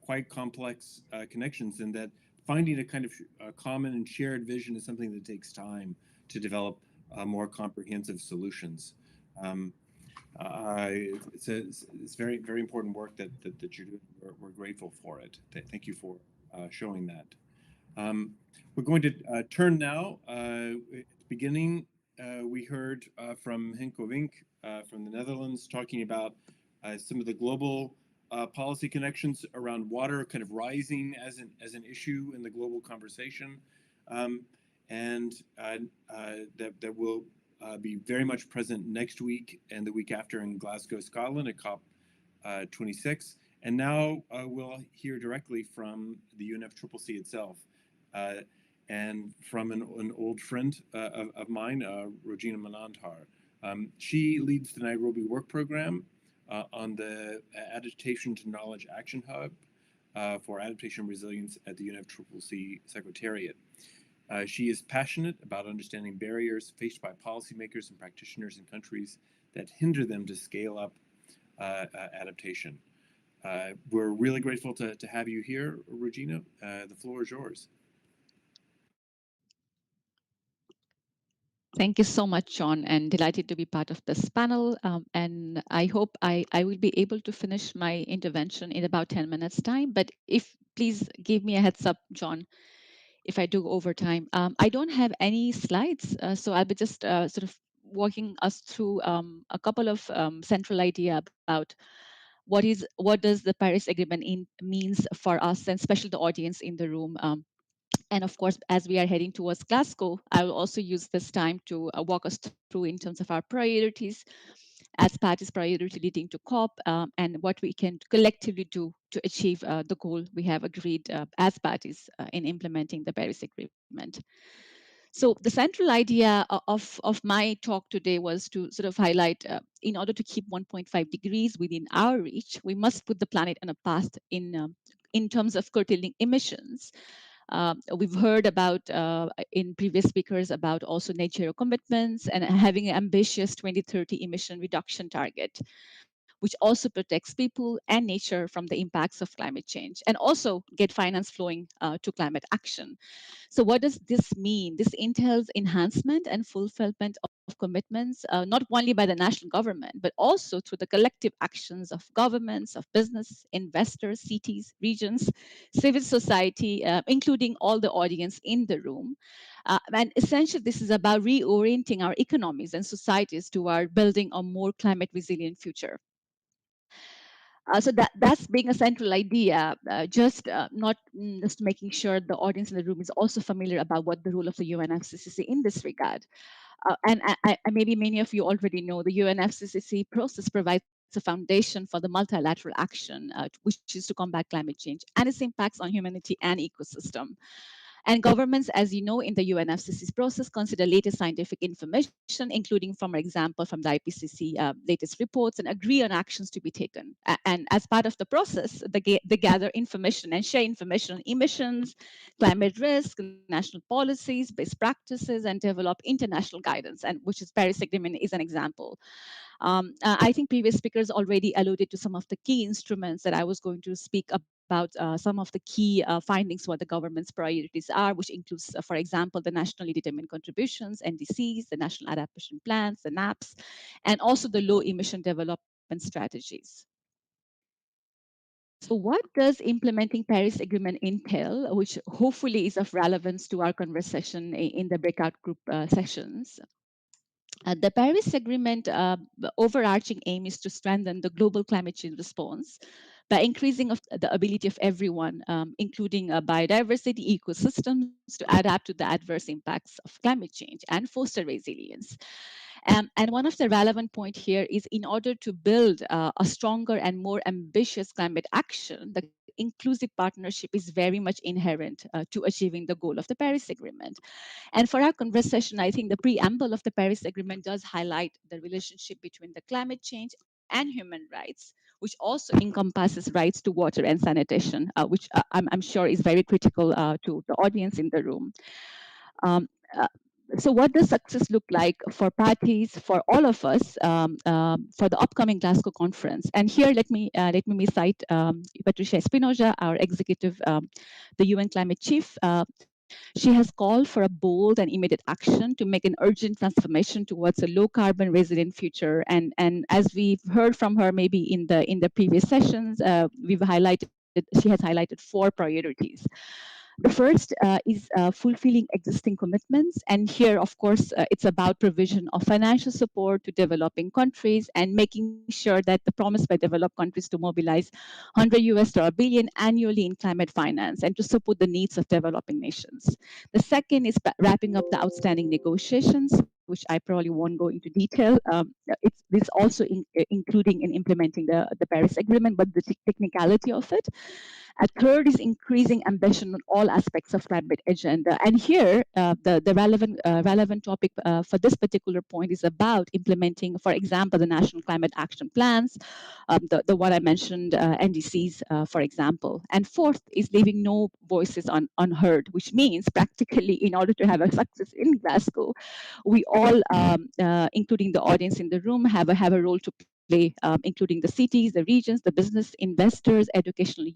quite complex connections, and that finding a kind of common and shared vision is something that takes time to develop more comprehensive solutions. It's very, very important work that you're doing. We're grateful for it. Thank you for showing that. We're going to turn now. At the beginning, we heard from Henko Vink from the Netherlands talking about some of the global policy connections around water kind of rising as an issue in the global conversation, and that will be very much present next week and the week after in Glasgow, Scotland at COP 26. And now we'll hear directly from the UNFCCC itself, and from an old friend of mine, Rojina Manandhar. She leads the Nairobi Work Program on the Adaptation to Knowledge Action Hub for Adaptation Resilience at the UNFCCC Secretariat. She is passionate about understanding barriers faced by policymakers and practitioners in countries that hinder them to scale up adaptation. We're really grateful to have you here, Rojina. The floor is yours. Thank you so much, John, and delighted to be part of this panel. And I hope I will be able to finish my intervention in about 10 minutes time. But if please give me a heads up, John, if I do over time. I don't have any slides, so I'll be just sort of walking us through a couple of central idea about what does the Paris Agreement means for us, and especially the audience in the room. And of course, as we are heading towards Glasgow, I will also use this time to walk us through in terms of our priorities as parties priority leading to COP, and what we can collectively do to achieve the goal we have agreed as parties in implementing the Paris Agreement. So the central idea of my talk today was to sort of highlight, in order to keep 1.5 degrees within our reach, we must put the planet on a path in terms of curtailing emissions. We've heard about in previous speakers about also net zero commitments and having an ambitious 2030 emission reduction target, which also protects people and nature from the impacts of climate change, and also get finance flowing to climate action. So what does this mean? This entails enhancement and fulfillment of commitments, not only by the national government, but also through the collective actions of governments, of business, investors, cities, regions, civil society, including all the audience in the room. And essentially, this is about reorienting our economies and societies toward building a more climate resilient future. So that's being a central idea, just not just making sure the audience in the room is also familiar about what the role of the UNFCCC in this regard. And maybe many of you already know the UNFCCC process provides a foundation for the multilateral action, which is to combat climate change and its impacts on humanity and ecosystem. And governments, as you know, in the UNFCCC process, consider latest scientific information, including, from example, from the IPCC latest reports, and agree on actions to be taken. And as part of the process, they gather information and share information on emissions, climate risk, national policies, best practices, and develop international guidance, and which is Paris Agreement is an example. I think previous speakers already alluded to some of the key instruments that I was going to speak about, some of the key findings, what the government's priorities are, which includes, for example, the nationally determined contributions, NDCs, the national adaptation plans, the NAPs, and also the low emission development strategies. So what does implementing Paris Agreement entail, which hopefully is of relevance to our conversation in the breakout group sessions? The Paris Agreement overarching aim is to strengthen the global climate change response by increasing of the ability of everyone, including biodiversity ecosystems, to adapt to the adverse impacts of climate change and foster resilience. And one of the relevant point here is, in order to build a stronger and more ambitious climate action, the inclusive partnership is very much inherent to achieving the goal of the Paris Agreement. And for our conversation, I think the preamble of the Paris Agreement does highlight the relationship between the climate change and human rights, which also encompasses rights to water and sanitation, which I'm sure is very critical to the audience in the room. Um, uh, so what does success look like for parties, for all of us, for the upcoming Glasgow conference? And here, let me cite Patricia Espinosa, our executive, the UN climate chief. She has called for a bold and immediate action to make an urgent transformation towards a low carbon resilient future. And as we've heard from her, maybe in the previous sessions, she has highlighted 4 priorities. The first is fulfilling existing commitments. And here, of course, it's about provision of financial support to developing countries and making sure that the promise by developed countries to mobilize $100 billion annually in climate finance and to support the needs of developing nations. The second is wrapping up the outstanding negotiations, which I probably won't go into detail. It's this also including in implementing the Paris Agreement, but the technicality of it. A third is increasing ambition on all aspects of climate agenda. And here, the relevant topic for this particular point is about implementing, for example, the national climate action plans, the one I mentioned, NDCs, for example. And fourth is leaving no voices unheard, which means practically, in order to have a success in Glasgow, we all, including the audience in the room, have a role to play, including the cities, the regions, the business, investors, educational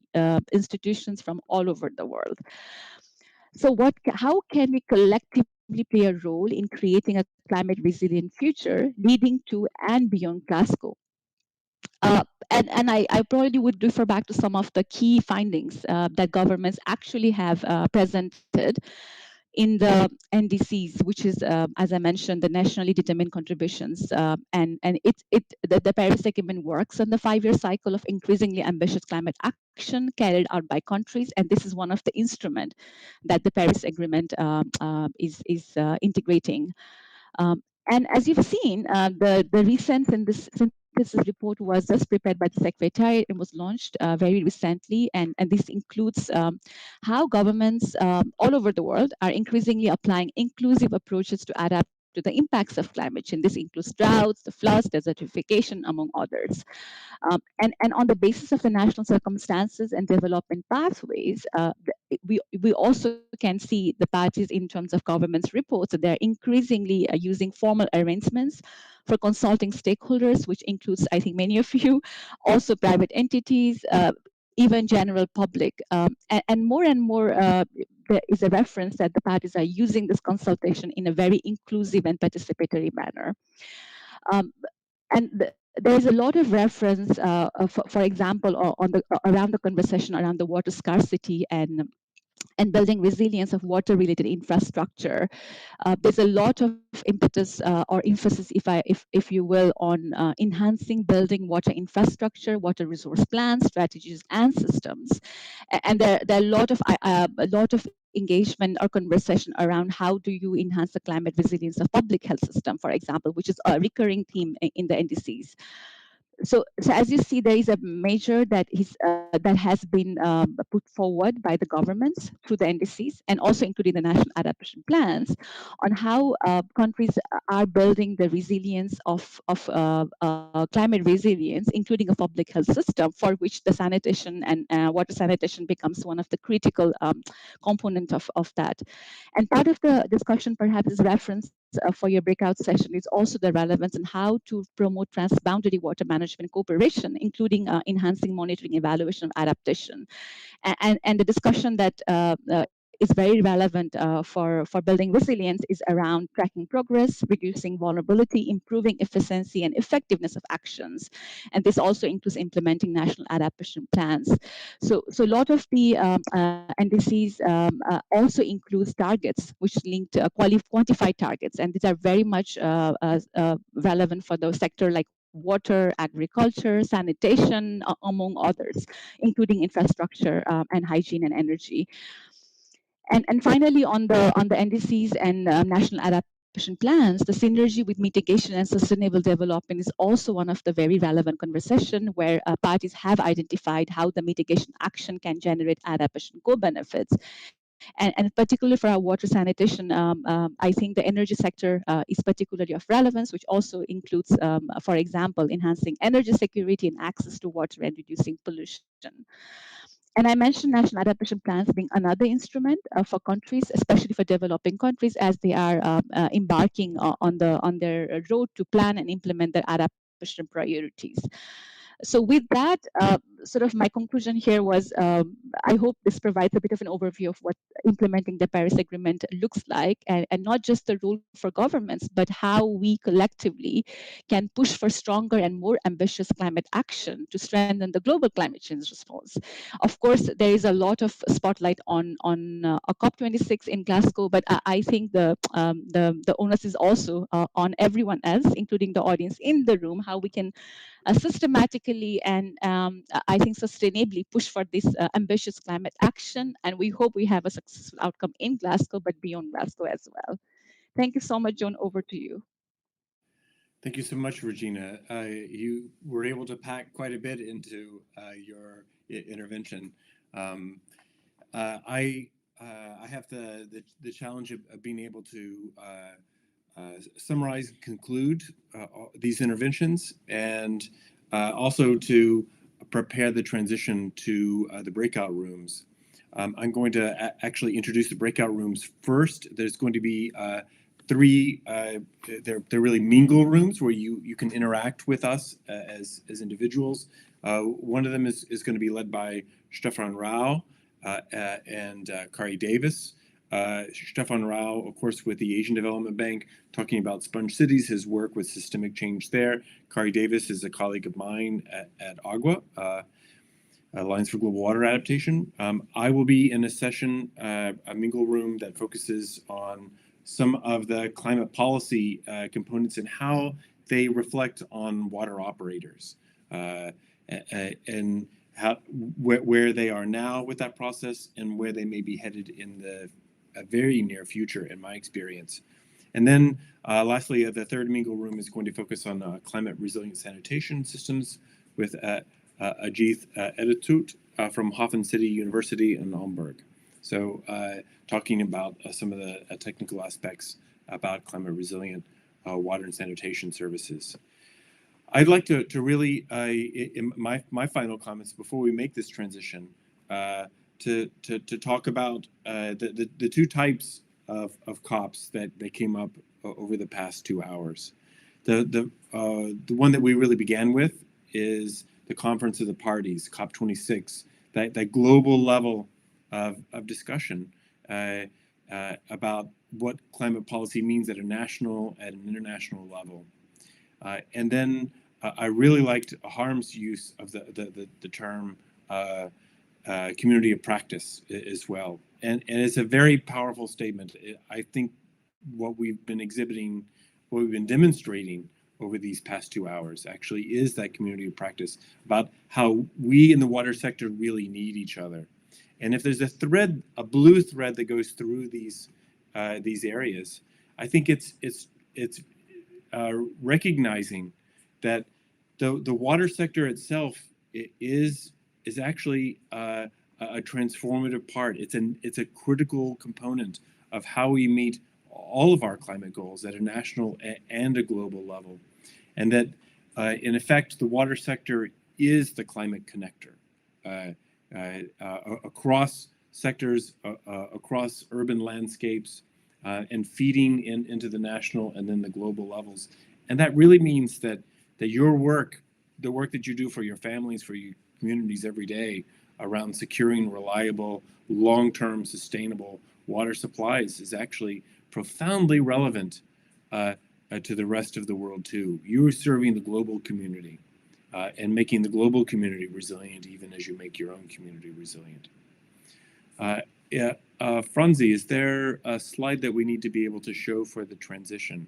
institutions from all over the world. So how can we collectively play a role in creating a climate resilient future leading to and beyond Glasgow. And I probably would refer back to some of the key findings that governments actually have presented in the NDCs, which is, as I mentioned, the nationally determined contributions. The Paris Agreement works on the 5-year cycle of increasingly ambitious climate action carried out by countries, and this is one of the instruments that the Paris Agreement is integrating. And as you've seen, the recent synthesis report was just prepared by the Secretariat and was launched very recently. And this includes how governments all over the world are increasingly applying inclusive approaches to adapt to the impacts of climate change. This includes droughts, the floods, desertification, among others. And on the basis of the national circumstances and development pathways, we also can see the parties in terms of government's reports that they're increasingly using formal arrangements for consulting stakeholders, which includes, I think, many of you, also private entities, even general public. And more, there is a reference that the parties are using this consultation in a very inclusive and participatory manner. There's a lot of reference, for example, around the conversation around the water scarcity and building resilience of water-related infrastructure. There's a lot of impetus or emphasis, if you will, on enhancing building water infrastructure, water resource plans, strategies, and systems. And there are a lot of engagement or conversation around how do you enhance the climate resilience of public health system, for example, which is a recurring theme in the NDCs. So as you see, there is a measure that has been put forward by the governments through the NDCs and also including the national adaptation plans on how countries are building the resilience of climate resilience, including a public health system for which the sanitation and water sanitation becomes one of the critical component of that. And part of the discussion perhaps is reference for your breakout session is also the relevance and how to promote transboundary water management cooperation, including enhancing monitoring, evaluation of adaptation. And the discussion that is very relevant for building resilience is around tracking progress, reducing vulnerability, improving efficiency and effectiveness of actions. And this also includes implementing national adaptation plans. So a lot of the NDCs also includes targets, which link to quantified targets. And these are very much relevant for the sector like water, agriculture, sanitation, among others, including infrastructure and hygiene and energy. And finally, on the NDCs and national adaptation plans, the synergy with mitigation and sustainable development is also one of the very relevant conversation where parties have identified how the mitigation action can generate adaptation co-benefits. And particularly for our water sanitation, I think the energy sector is particularly of relevance, which also includes, for example, enhancing energy security and access to water and reducing pollution. And I mentioned national adaptation plans being another instrument for countries, especially for developing countries, as they are embarking on their road to plan and implement their adaptation priorities. So with that, sort of my conclusion here was, I hope this provides a bit of an overview of what implementing the Paris Agreement looks like, and not just the role for governments, but how we collectively can push for stronger and more ambitious climate action to strengthen the global climate change response. Of course, there is a lot of spotlight on a COP26 in Glasgow, but I think the onus is also on everyone else, including the audience in the room, how we can systematically and I think sustainably push for this ambitious climate action. And we hope we have a successful outcome in Glasgow, but beyond Glasgow as well. Thank you so much, Joan. Over to you. Thank you so much, Regina. You were able to pack quite a bit into your intervention. I have the challenge of being able to summarize and conclude these interventions, and also to prepare the transition to the breakout rooms. I'm going to actually introduce the breakout rooms first. There's going to be three, they're really mingle rooms where you can interact with us as individuals. One of them is going to be led by Stefan Rau and Kari Davis. Stefan Rao, of course, with the Asian Development Bank, talking about sponge cities, his work with systemic change there. Kari Davis is a colleague of mine at AGWA, Alliance for Global Water Adaptation. I will be in a session, a mingle room that focuses on some of the climate policy components and how they reflect on water operators and how where they are now with that process and where they may be headed in the very near future, in my experience. And then lastly, the third mingle room is going to focus on climate resilient sanitation systems with Ajith Editut from Hafen City University in Hamburg. So talking about some of the technical aspects about climate resilient water and sanitation services. I'd like to really, in my final comments before we make this transition, to talk about the two types of COPs that came up over the past 2 hours. The one that we really began with is the Conference of the Parties, COP26, that global level of discussion about what climate policy means at a national, at an international level. And then I really liked Harm's use of the term community of practice as well. And it's a very powerful statement. I think what we've been exhibiting, what we've been demonstrating over these past 2 hours actually is that community of practice about how we in the water sector really need each other. And if there's a thread, a blue thread that goes through these areas, I think it's recognizing that the water sector itself is actually a transformative part. It's a critical component of how we meet all of our climate goals at a national and a global level, and that in effect the water sector is the climate connector across sectors, across urban landscapes, and feeding into the national and then the global levels. And that really means that your work, the work that you do for your families, for your communities every day around securing reliable, long-term, sustainable water supplies is actually profoundly relevant to the rest of the world too. You are serving the global community and making the global community resilient even as you make your own community resilient. Franzi, is there a slide that we need to be able to show for the transition?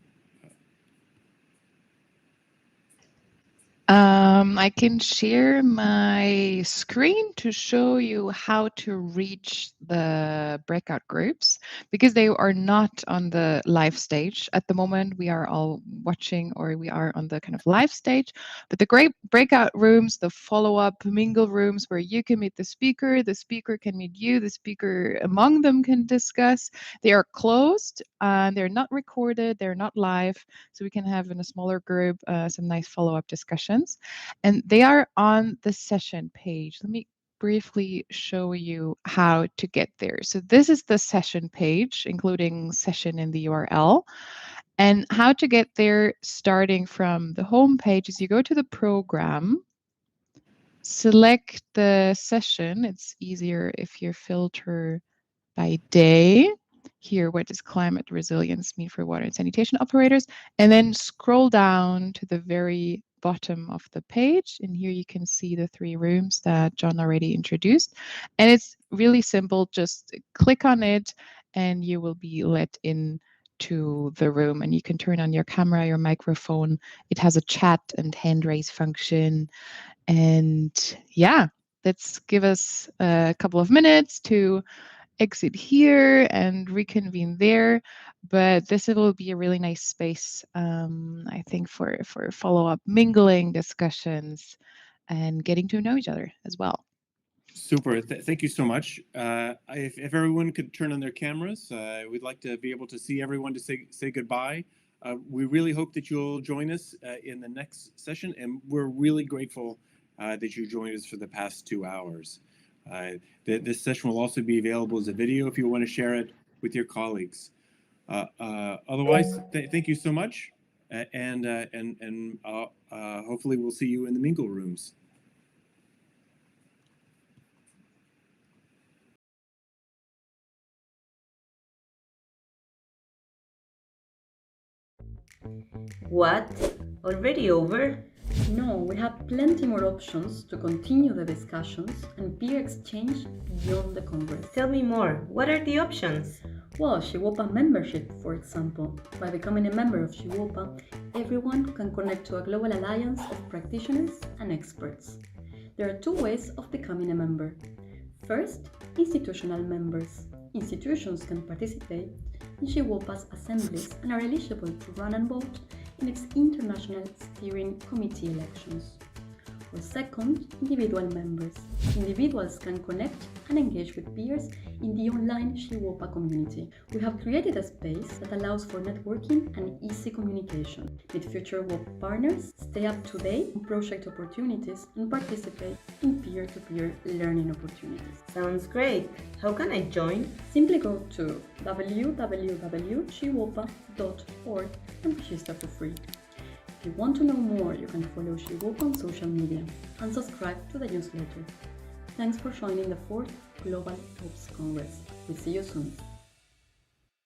I can share my screen to show you how to reach the breakout groups because they are not on the live stage. At the moment, we are all watching or we are on the kind of live stage, but the great breakout rooms, the follow-up mingle rooms where you can meet the speaker can meet you, the speaker among them can discuss. They are closed and they're not recorded, they're not live, so we can have in a smaller group some nice follow-up discussions. And they are on the session page. Let me briefly show you how to get there. So this is the session page, including session in the URL. And how to get there starting from the home page is you go to the program, select the session. It's easier if you filter by day. Here, what does climate resilience mean for water and sanitation operators? And then scroll down to the very bottom of the page. And here you can see the 3 rooms that John already introduced. And it's really simple. Just click on it and you will be let in to the room, and you can turn on your camera, your microphone. It has a chat and hand raise function. And yeah, let's give us a couple of minutes to exit here and reconvene there, but this will be a really nice space, I think, for follow-up mingling discussions and getting to know each other as well. Super. Thank you so much. If everyone could turn on their cameras, we'd like to be able to see everyone to say goodbye. We really hope that you'll join us in the next session, and we're really grateful that you joined us for the past 2 hours. This session will also be available as a video if you want to share it with your colleagues. Otherwise, thank you so much, and hopefully we'll see you in the mingle rooms. What? Already over? No, we have plenty more options to continue the discussions and peer exchange beyond the Congress. Tell me more. What are the options? Well, SHIWOPA membership, for example. By becoming a member of SHIWOPA, everyone can connect to a global alliance of practitioners and experts. There are two ways of becoming a member. First, institutional members. Institutions can participate in SHIWOPA's assemblies and are eligible to run and vote in its international steering committee elections. Or second, individual members. Individuals can connect and engage with peers in the online SHIWOPA community. We have created a space that allows for networking and easy communication. Meet future WOP partners, stay up to date on project opportunities, and participate in peer-to-peer learning opportunities. Sounds great. How can I join? Simply go to www.shiwopa.org and register for free. If you want to know more, you can follow SHIWOPA on social media and subscribe to the newsletter. Thanks for joining the 4th Global WOPS Congress. We'll see you soon.